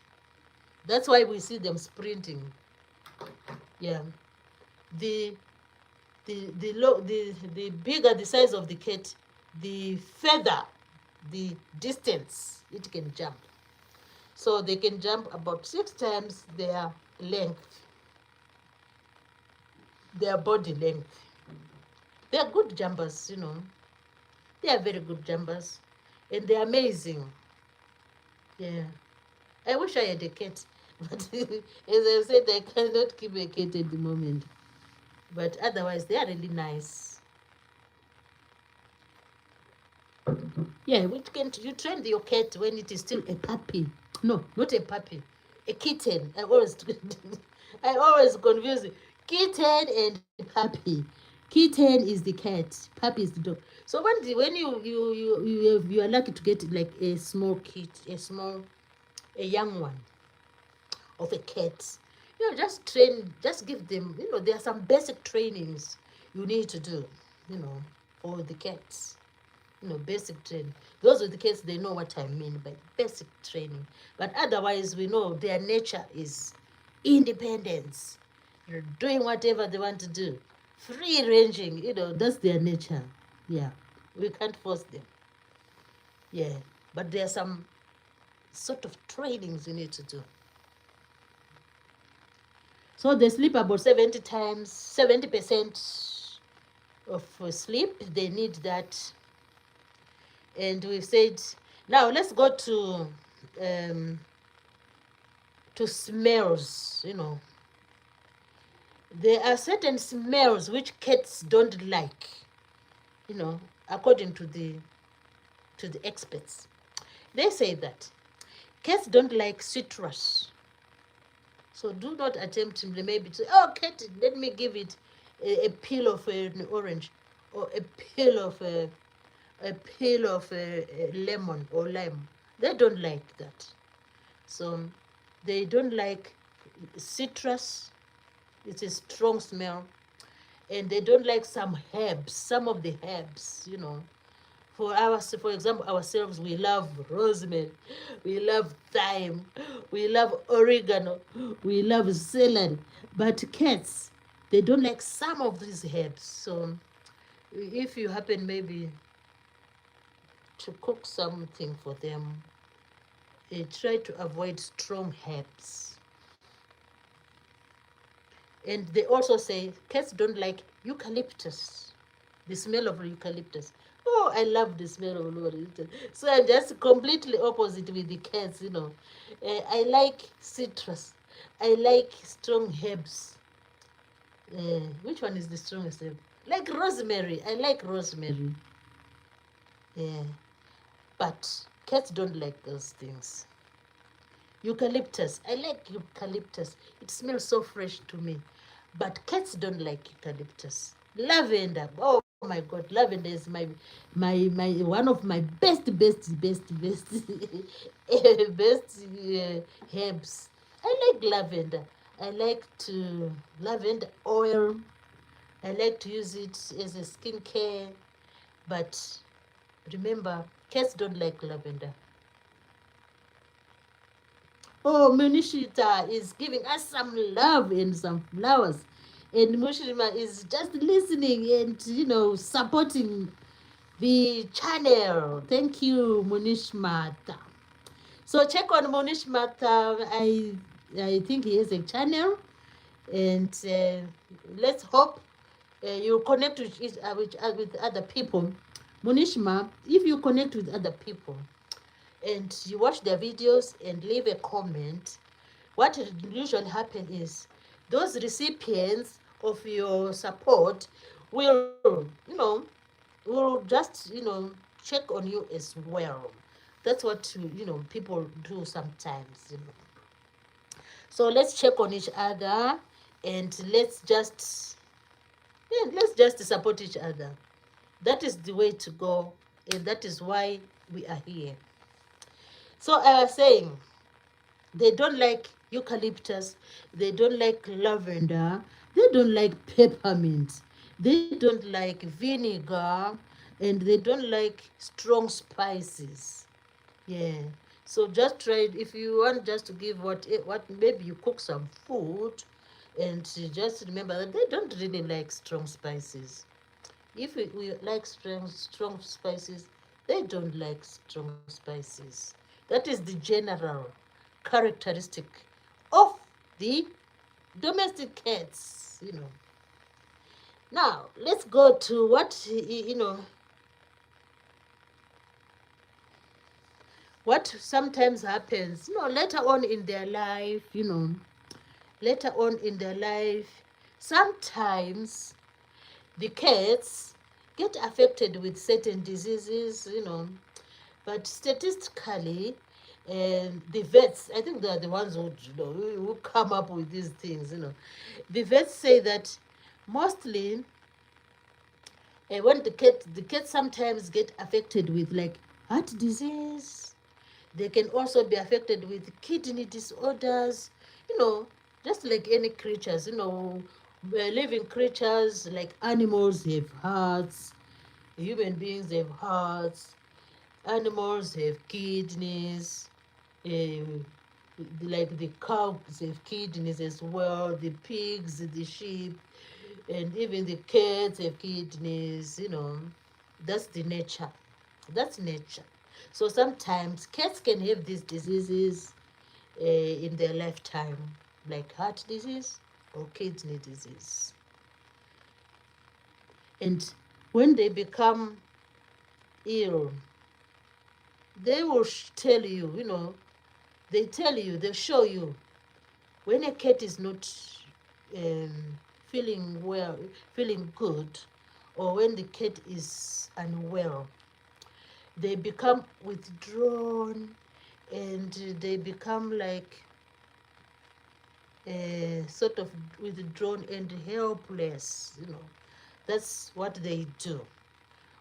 That's why we see them sprinting. Yeah. The the bigger the size of the cat, the further the distance it can jump. So they can jump about 6 times their length, their body length. They are good jumpers. They are very good jumpers, and they're amazing. Yeah. I wish I had a cat, but as I said, I cannot keep a cat at the moment. But otherwise, they are really nice. Yeah, which can you train your cat when it is still a puppy? No, not a puppy, a kitten. I always confuse it. Kitten and puppy. Kitten is the cat, puppy is the dog. So when you are lucky to get like a small a young one of a cat, just train, just give them. There are some basic trainings you need to do, for the cats. basic training. Those with the kids, they know what I mean by basic training. But otherwise, we know their nature is independence, doing whatever they want to do, free ranging. That's their nature. Yeah, we can't force them. Yeah, but there are some sort of trainings you need to do. So they sleep about 70 times, 70% of sleep. They need that. And we've said, now let's go um, to smells. There are certain smells which cats don't like, according to the experts. They say that cats don't like citrus. So do not attempt to maybe say, oh, cat, let me give it a peel of an orange, or a lemon or lime. They don't like that. So they don't like citrus. It's a strong smell. And they don't like some herbs, some of the herbs. For example, ourselves, we love rosemary, we love thyme, we love oregano, we love celery. But cats, they don't like some of these herbs. So if you happen maybe to cook something for them, try to avoid strong herbs. And they also say cats don't like eucalyptus, the smell of eucalyptus. Oh, I love the smell of eucalyptus. So I'm just completely opposite with the cats. I like citrus. I like strong herbs. Which one is the strongest herb? Like rosemary. I like rosemary. Yeah. But cats don't like those things. Eucalyptus. I like eucalyptus. It smells so fresh to me. But cats don't like eucalyptus. Lavender. Oh my God, lavender is my one of my best herbs. I like lavender. I like to lavender oil. I like to use it as a skincare. But remember, cats don't like lavender. Oh, Munishita is giving us some love and some flowers. And Mushima is just listening and, supporting the channel. Thank you, Munishmata. So check on Munishmata. I think he has a channel. And let's hope you connect with other people. Munishma, if you connect with other people, and you watch their videos and leave a comment, what usually happens is those recipients of your support will just check on you as well. That's what people do sometimes. So let's check on each other, and let's just support each other. That is the way to go, and that is why we are here. So I was saying, they don't like eucalyptus, they don't like lavender, they don't like peppermint, they don't like vinegar, and they don't like strong spices. Yeah. So just try it. If you want just to give what maybe you cook some food, and just remember that they don't really like strong spices. If we like strong spices, they don't like strong spices. That is the general characteristic of the domestic cats. Now, let's go to what sometimes happens, later on in their life. Later on in their life, sometimes the cats get affected with certain diseases. But statistically, the vets, I think they are the ones who come up with these things. The vets say that mostly when the cats sometimes get affected with like heart disease. They can also be affected with kidney disorders, you know, just like any creatures, living creatures like animals have hearts, Human beings have hearts, animals have kidneys, um, like the cows have kidneys as well, the pigs, the sheep, and even the cats have kidneys, That's the nature. That's nature. So sometimes cats can have these diseases in their lifetime, like heart disease or kidney disease. And when they become ill, they will tell you, they tell you, they show you when a cat is not um, feeling well, feeling good, or when the cat is unwell, they become withdrawn and they become like sort of withdrawn and helpless. That's what they do.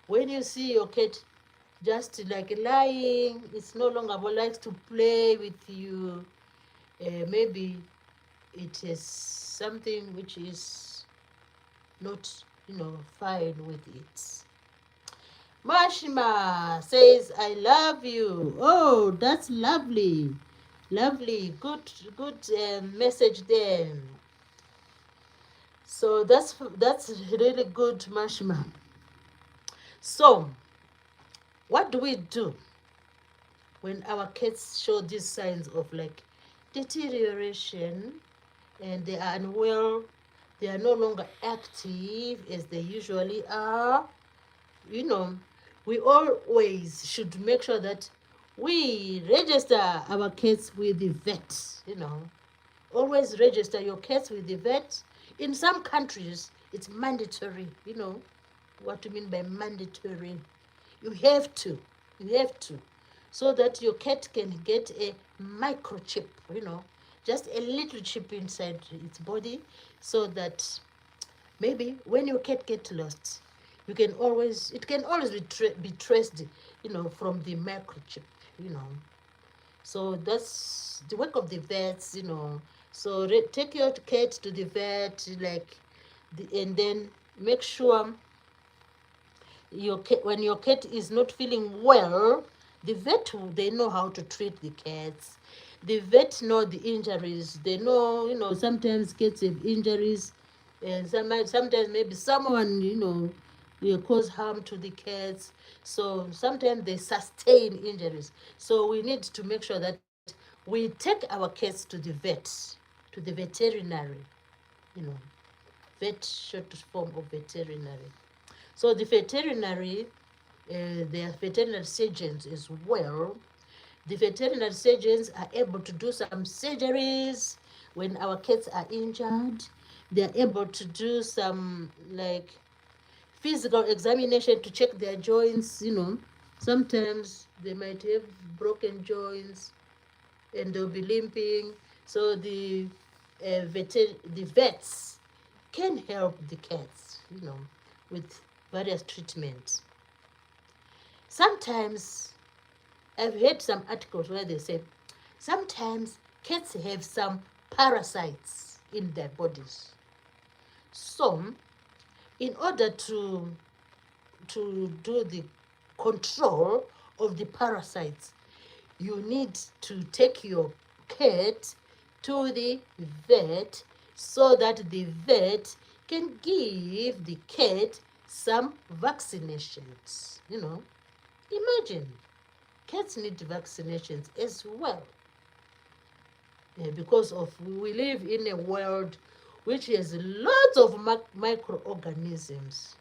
When you see your cat just like lying, it's no longer likes to play with you. Maybe it is something which is not, fine with it. Mashima says, I love you. Oh, that's lovely. Lovely. Good message there. So that's really good, Mashima. So, what do we do when our cats show these signs of like deterioration and they are unwell, they are no longer active as they usually are? you know we always should make sure that we register our cats with the vet. Always register your cats with the vet. In some countries it's mandatory. What do you mean by mandatory? You have to. So that your cat can get a microchip, just a little chip inside its body, so that maybe when your cat gets lost, it can always be traced, from the microchip, you know. So that's the work of the vets, So take your cat to the vet, and then make sure your cat, when your cat is not feeling well, the vet, they know how to treat the cats. The vet know the injuries. They know, sometimes cats have injuries, and sometimes maybe someone, will cause harm to the cats. So sometimes they sustain injuries. So we need to make sure that we take our cats to the vet, to the veterinary, you know, vet, short form of veterinary. So the veterinary, there are veterinary surgeons as well. The veterinary surgeons are able to do some surgeries when our cats are injured. They are able to do some like physical examination to check their joints. Sometimes they might have broken joints and they'll be limping. So the vets can help the cats, with various treatments. Sometimes I've heard some articles where they say sometimes cats have some parasites in their bodies. So, in order to do the control of the parasites, you need to take your cat to the vet so that the vet can give the cat some vaccinations. Imagine cats need vaccinations as well, because of we live in a world which has lots of microorganisms.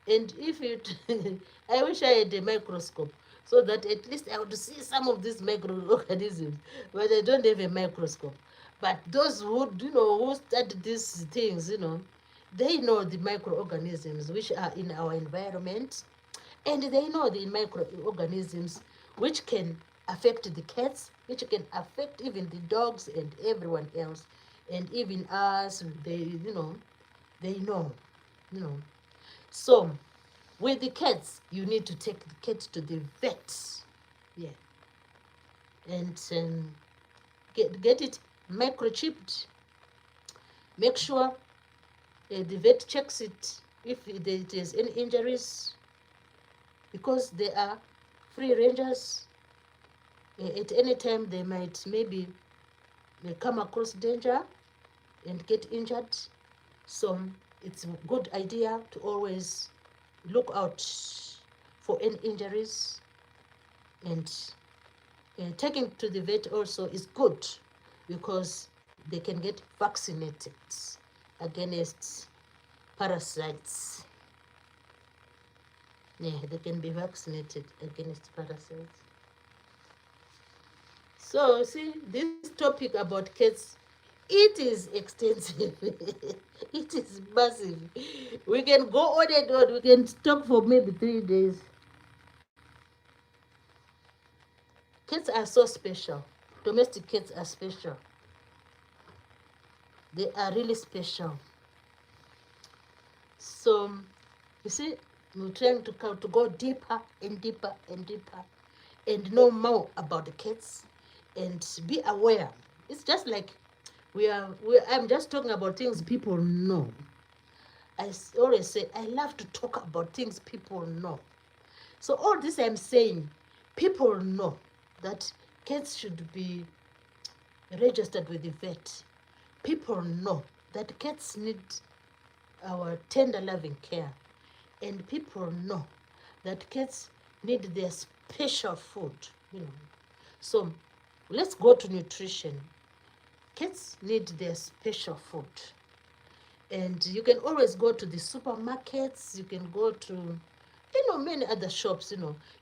And if it, I wish I had a microscope so that at least I would see some of these microorganisms, but I don't have a microscope. But those who study these things, they know the microorganisms which are in our environment, and they know the microorganisms which can affect the cats, which can affect even the dogs and everyone else, and even us. They know, you know. So, with the cats, you need to take the cat to the vet, yeah, and get it microchipped. Make sure the vet checks it if it has any injuries, because they are free rangers. At any time they might maybe come across danger and get injured. So it's a good idea to always look out for any injuries, and taking to the vet also is good because they can get vaccinated against parasites. Yeah, they can be vaccinated against parasites. So, see, this topic about cats, it is extensive. It is massive. We can go on and on. We can stop for maybe 3 days. Cats are so special. Domestic cats are special. They are really special. So, you see, we're trying to go deeper and deeper and deeper and know more about the cats and be aware. It's just like I'm just talking about things people know. I always say I love to talk about things people know. So all this I'm saying, people know that cats should be registered with the vet. People know that cats need our tender loving care. And people know that cats need their special food. So let's go to nutrition. Cats need their special food. And you can always go to the supermarkets, you can go to, many other shops,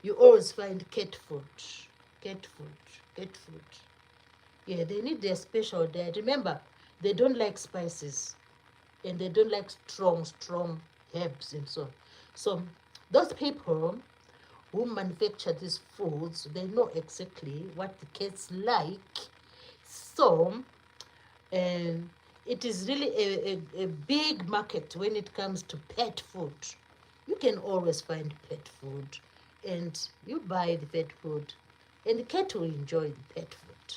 you always find cat food, cat food, cat food. Yeah, they need their special diet. Remember, they don't like spices and they don't like strong herbs and so on. So those people who manufacture these foods, they know exactly what the cats like. So it is really a big market when it comes to pet food. You can always find pet food and you buy the pet food and the cat will enjoy the pet food.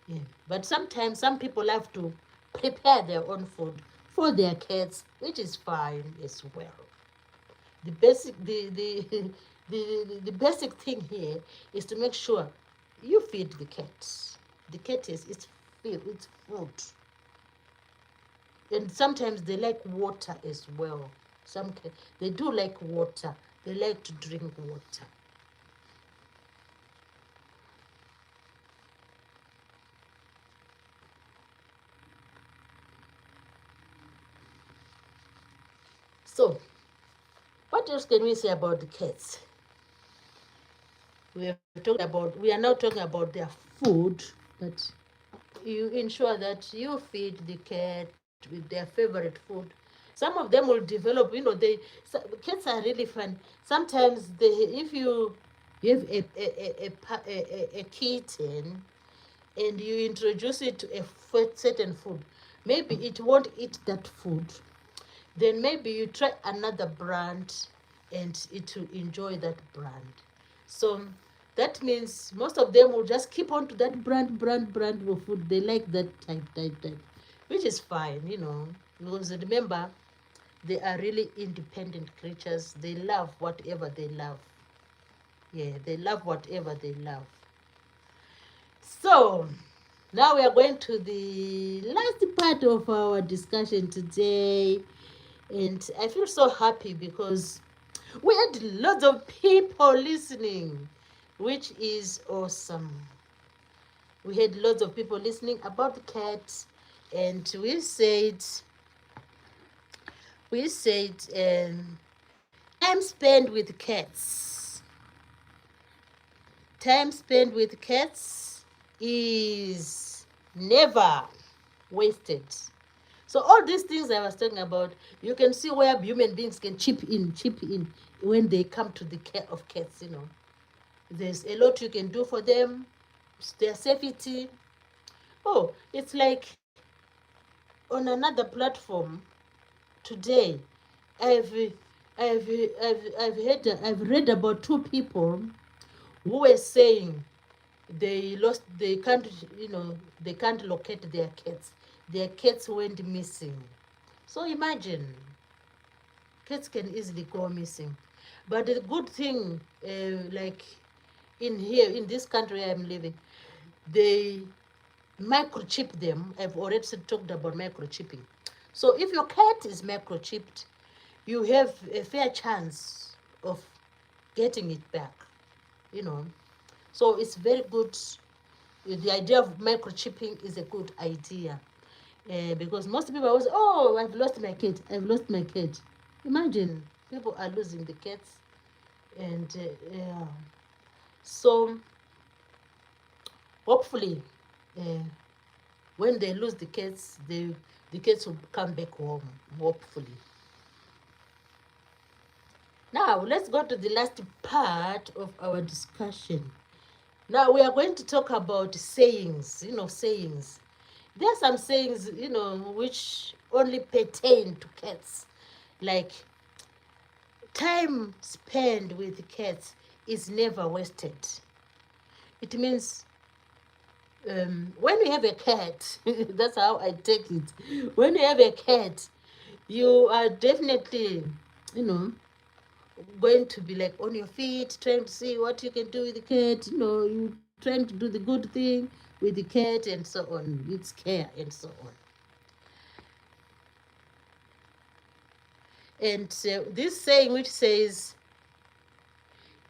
Yeah. But sometimes some people have to prepare their own food for their cats, which is fine as well. The basic the basic thing here is to make sure you feed the cat. The cat is it's food. And sometimes they like water as well. They do like water. They like to drink water. So, what else can we say about the cats? We are now talking about their food, that you ensure that you feed the cat with their favorite food. Some of them will develop, cats are really fun. Sometimes if you have a kitten and you introduce it to a certain food, maybe it won't eat that food. Then maybe you try another brand and it will enjoy that brand. So that means most of them will just keep on to that brand of food. They like that type, which is fine. Because remember, they are really independent creatures. They love whatever they love. Yeah, they love whatever they love. So now we are going to the last part of our discussion today. And I feel so happy because we had lots of people listening, which is awesome. We had lots of people listening about the cats, and we said time spent with cats. Time spent with cats is never wasted. So all these things I was talking about, you can see where human beings can chip in when they come to the care of cats. There's a lot you can do for them, their safety. Oh, it's like on another platform today, I've I've read about two people who were saying they can't locate their cats. Their cats went missing. So imagine, cats can easily go missing. But the good thing, like in here, in this country I'm living, they microchip them. I've already talked about microchipping. So if your cat is microchipped, you have a fair chance of getting it back, you know. So it's very good. The idea of microchipping is a good idea, because most people always, oh, I've lost my cat, I've lost my cat. Imagine people are losing the cats, and yeah. So hopefully, uh, when they lose the cats will come back home. Hopefully. Now let's go to the last part of our discussion. Now we are going to talk about sayings. Sayings. There are some sayings, which only pertain to cats. Like, time spent with cats is never wasted. It means, when you have a cat, that's how I take it. When you have a cat, you are definitely, you know, going to be like on your feet, trying to see what you can do with the cat. You trying to do the good thing with the cat and so on, its care and so on. And this saying, which says,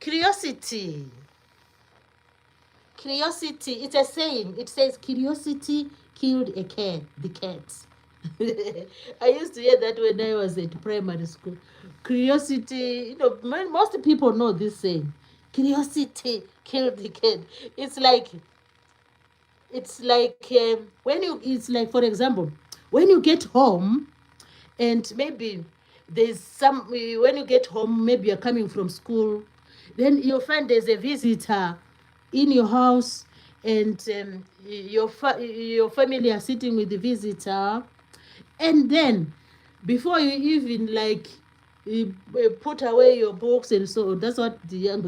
curiosity. Curiosity, it's a saying. It says, curiosity killed the cat. I used to hear that when I was at primary school. Curiosity, most people know this saying. Curiosity killed the cat. It's like, it's like, for example, when you get home, and maybe there's some, when you get home, maybe you're coming from school, then you'll find there's a visitor in your house, and your family are sitting with the visitor, and then before you even like put away your books and so on, that's what the young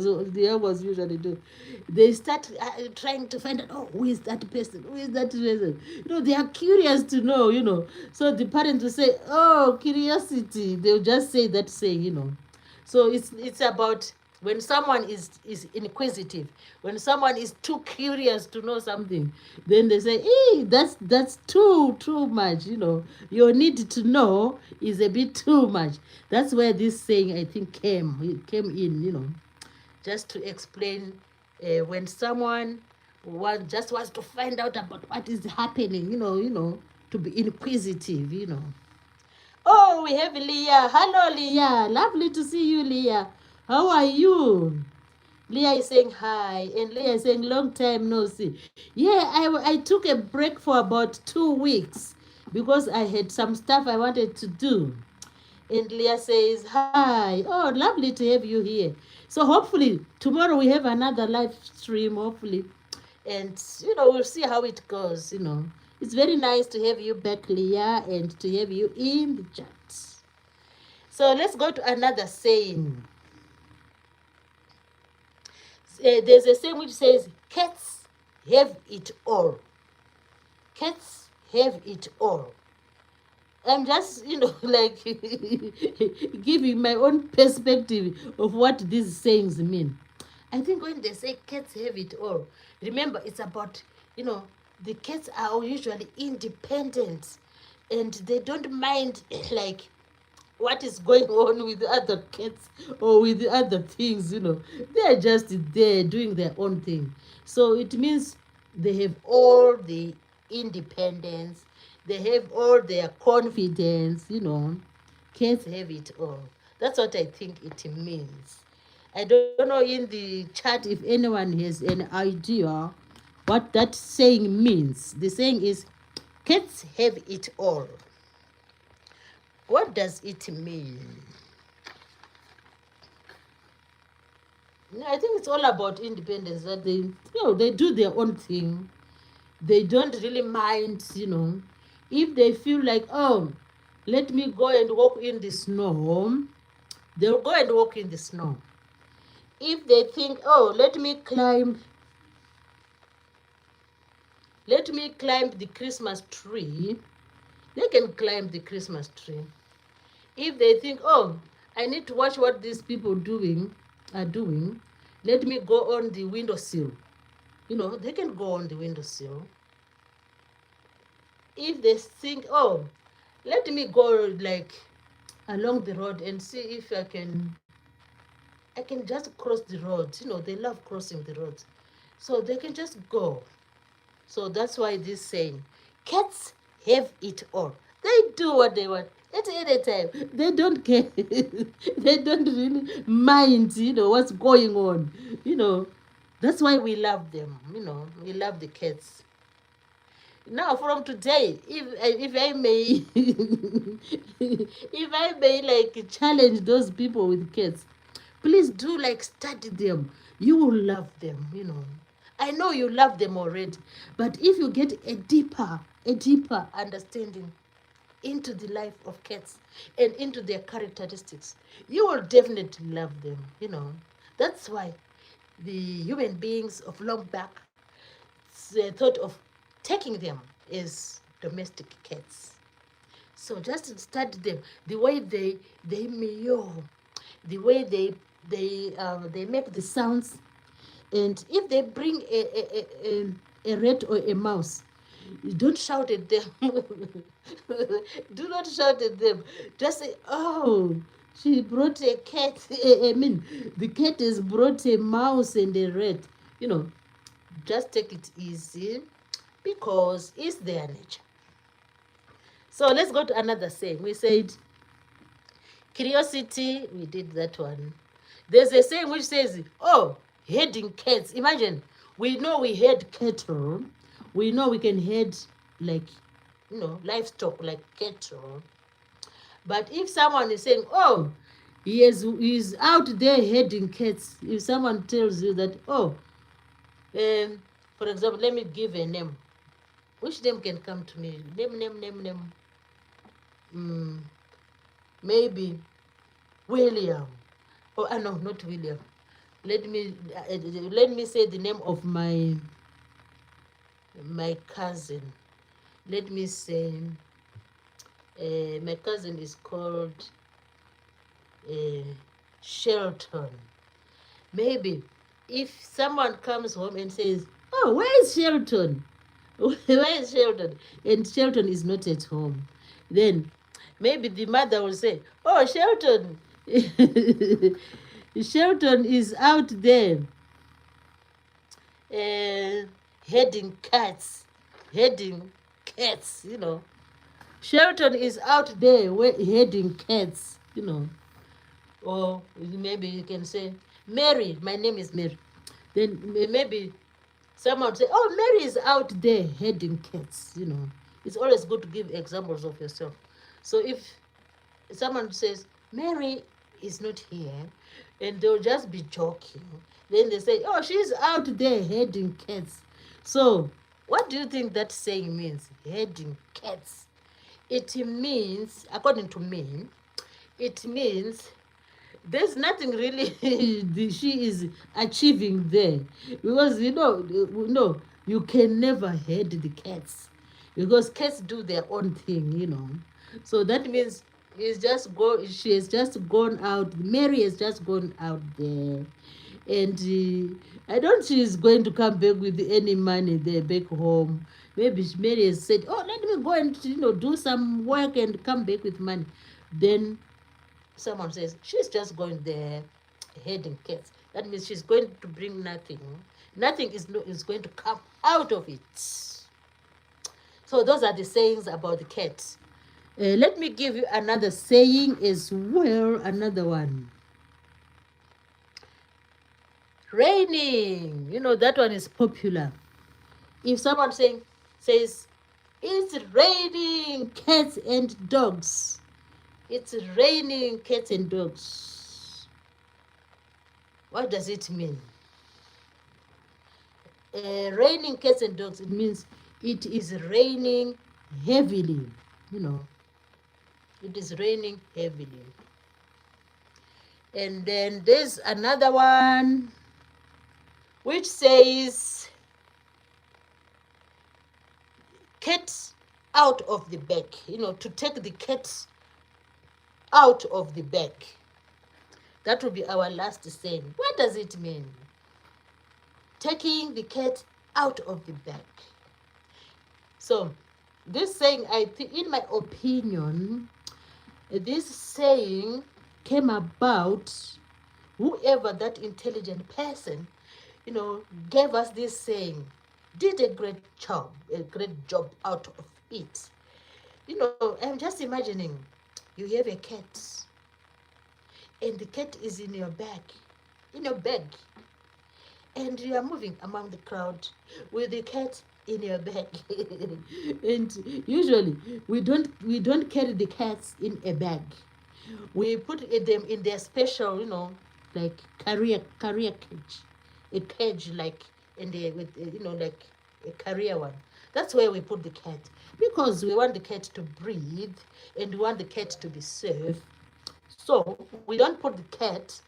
ones usually do. They start trying to find out, oh, who is that person, who is that person. They are curious to know. So the parents will say, oh, curiosity. They'll just say that saying. So it's about when someone is inquisitive, when someone is too curious to know something, then they say, hey, that's too much. Your need to know is a bit too much. That's where this saying, I think, came in, just to explain, when someone just wants to find out about what is happening, to be inquisitive. Oh, we have Leah. Hello, Leah. Lovely to see you, Leah. How are you? Leah is saying hi, and Leah is saying long time no see. Yeah, I took a break for about 2 weeks because I had some stuff I wanted to do. And Leah says hi. Oh, lovely to have you here. So hopefully tomorrow we have another live stream, hopefully. And we'll see how it goes. It's very nice to have you back, Leah, and to have you in the chat. So let's go to another saying. There's a saying which says, cats have it all. Cats have it all. I'm just, like giving my own perspective of what these sayings mean. I think when they say cats have it all, remember, it's about, the cats are usually independent, and they don't mind like what is going on with other cats or with other things. They're just there doing their own thing. So it means they have all the independence, they have all their confidence. Cats have it all. That's what I think it means. I don't know in the chat if anyone has an idea what that saying means. The saying is, cats have it all. What does it mean? I think it's all about independence, that they do their own thing. They don't really mind, if they feel like, oh, let me go and walk in the snow, they'll go and walk in the snow. If they think, oh, let me climb the Christmas tree, they can climb the Christmas tree. If they think, oh, I need to watch what these people are doing. Let me go on the windowsill. They can go on the windowsill. If they think, oh, let me go like along the road and see if I can just cross the road. They love crossing the road. So they can just go. So that's why this saying, cats have it all. They do what they want at any time. They don't care. They don't really mind, what's going on. That's why we love them. We love the cats. Now, from today, if I may, if I may like challenge those people with cats, please do like study them. You will love them. I know you love them already, but if you get a deeper understanding into the life of cats and into their characteristics, you will definitely love them. That's why the human beings of long back thought of taking them as domestic cats. So just study them, the way they meow, the way they make the sounds, and if they bring a rat or a mouse, don't shout at them. Do not shout at them. Just say, oh, she brought a cat. I mean, the cat has brought a mouse and a rat. Just take it easy because it's their nature. So let's go to another saying. We said curiosity, we did that one. There's a saying which says, oh, herding cats. Imagine, we know we herd cattle. We know we can herd like, livestock like cattle. But if someone is saying, oh, he's out there herding cats, if someone tells you that, oh, for example, let me give a name. Which name can come to me? Name. Maybe William. Oh, no, not William. Let me say the name of my cousin. Let me say my cousin is called Shelton. Maybe if someone comes home and says, oh, where is Shelton? Where is Shelton? And Shelton is not at home. Then maybe the mother will say, oh, Shelton. Shelton is out there heading cats. Shelton is out there heading cats. Or maybe you can say, Mary, my name is Mary. Then maybe someone say, oh, Mary is out there heading cats. It's always good to give examples of yourself. So if someone says, Mary is not here, and they'll just be joking, then they say, oh, she's out there heading cats. So what do you think that saying means, heading cats? It means, according to me, it means there's nothing really she is achieving there, because you can never head the cats, because cats do their own thing. So that means she has just gone out. Mary has just gone out there, and I don't think she's going to come back with any money there back home. Maybe Mary has said, oh, let me go and do some work and come back with money. Then someone says, she's just going there heading cats. That means she's going to bring nothing. Nothing is going to come out of it. So those are the sayings about the cat. Let me give you another saying as well, another one. Raining. That one is popular. If someone says, it's raining cats and dogs. It's raining cats and dogs. What does it mean? Raining cats and dogs, it means it is raining heavily. It is raining heavily. And then there's another one which says, cat out of the bag. To take the cat out of the bag. That will be our last saying. What does it mean? Taking the cat out of the bag. So this saying, I think, in my opinion, this saying came about whoever that intelligent person, gave us this saying, did a great job out of it. I'm just imagining you have a cat and the cat is in your bag, and you are moving among the crowd with the cat in your bag. And usually we don't carry the cats in a bag. We put them in their special, like carrier cage, a cage like in the with like a carrier one. That's where we put the cat, because we want the cat to breathe and we want the cat to be safe. So we don't put the cat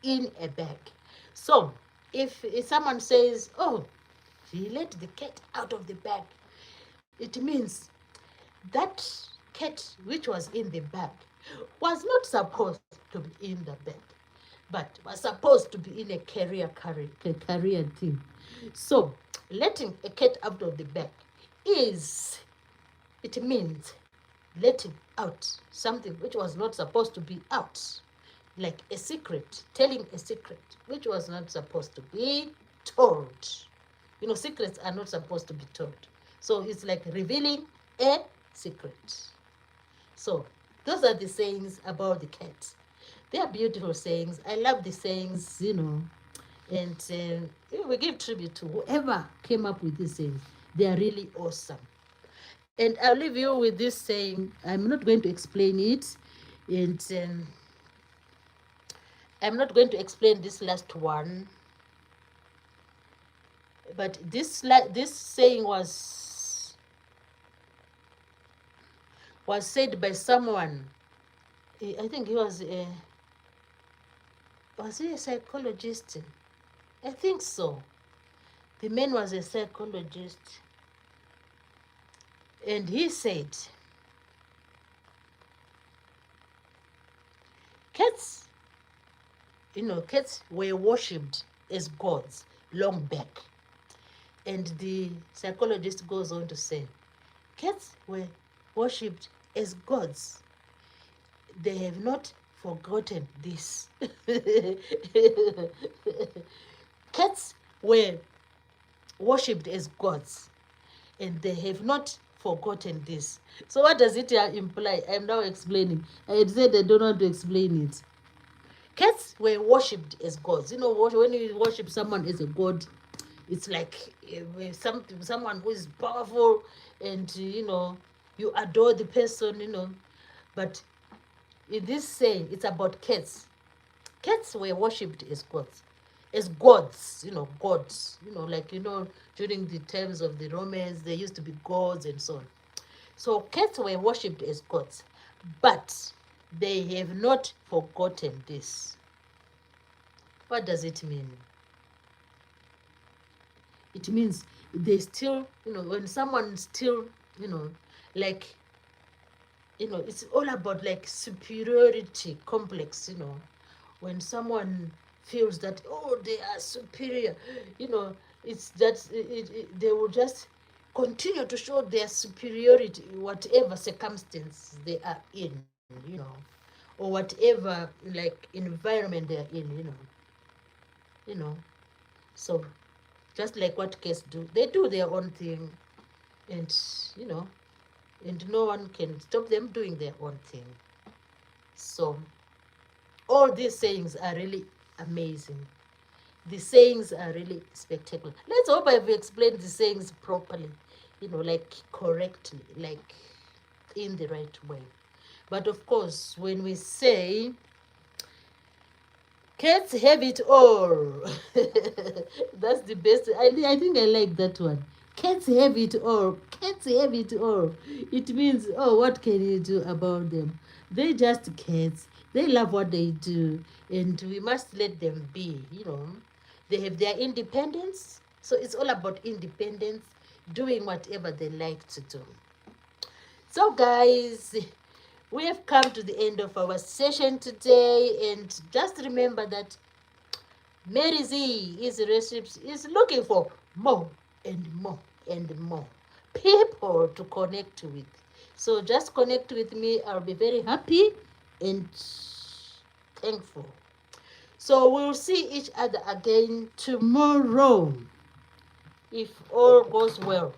in a bag. So if someone says, oh, he let the cat out of the bag, it means that cat which was in the bag was not supposed to be in the bag, but was supposed to be in a carrier thing. So letting a cat out of the bag is, it means letting out something which was not supposed to be out, like a secret, telling a secret which was not supposed to be told. Secrets are not supposed to be told. So it's like revealing a secret. So those are the sayings about the cat. They are beautiful sayings. I love the sayings, and we give tribute to whoever came up with these sayings. They are really awesome. And I'll leave you with this saying. I'm not going to explain it, and I'm not going to explain this last one. But this saying was said by someone. I think he was he a psychologist? I think so. The man was a psychologist, and he said, cats, cats were worshipped as gods long back. And the psychologist goes on to say, cats were worshipped as gods. They have not forgotten this. Cats were worshipped as gods, and they have not forgotten this. So what does it imply? I'm now explaining. I had said I don't want to explain it. Cats were worshipped as gods. When you worship someone as a god, it's like someone who is powerful, and you adore the person. But in this saying, it's about cats. Cats were worshipped as gods. As gods, gods. Like, during the times of the Romans, there used to be gods and so on. So cats were worshipped as gods, but they have not forgotten this. What does it mean? It means they still, when someone still, like, it's all about like superiority complex, when someone feels that, oh, they are superior, it's that they will just continue to show their superiority, whatever circumstance they are in, or whatever like environment they are in, so just like what cats do, they do their own thing, and and no one can stop them doing their own thing. So all these sayings are really amazing. The sayings are really spectacular. Let's hope I've explained the sayings properly, like correctly, like in the right way. But of course, when we say cats have it all, that's the best. I think I like that one. Cats have it all. Cats have it all. It means, oh, what can you do about them? They just cats. They love what they do, and we must let them be. They have their independence. So it's all about independence, doing whatever they like to do. So, guys, we have come to the end of our session today, and just remember that Mary Z is looking for more and more and more people to connect with. So just connect with me. I'll be very happy and thankful. So we'll see each other again tomorrow if all goes well.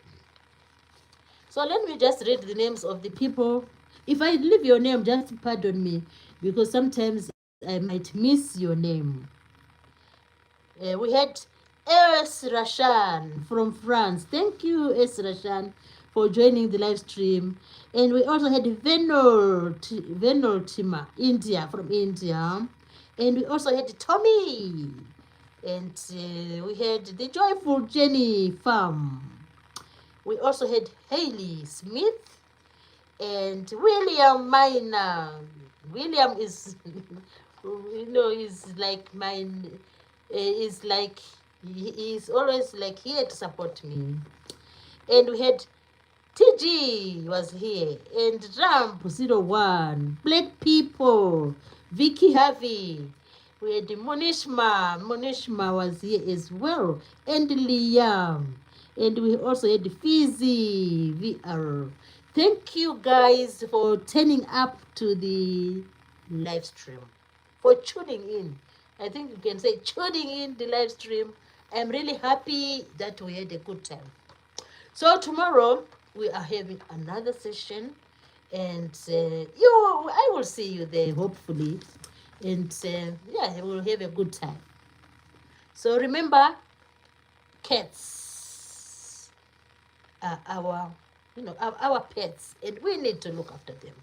So let me just read the names of the people. If I leave your name, just pardon me, because sometimes I might miss your name. We had Es Rashan from France. Thank you, Es Rashan, for joining the live stream. And we also had Venol Tima, India, from India. And we also had Tommy. And we had the joyful Jenny Farm. We also had Hayley Smith and William Miner. William is, is like mine. Is like he is always like here to support me. And we had TG was here and Ramp 01, Black People, Vicky Harvey. We had Monishma. Monishma was here as well. And Liam. And we also had Fizzy VR. Thank you guys for turning up to the live stream, for tuning in. I think you can say tuning in the live stream. I'm really happy that we had a good time. So tomorrow we are having another session, and I will see you there hopefully, and yeah, we'll have a good time. So remember, cats are our pets, and we need to look after them.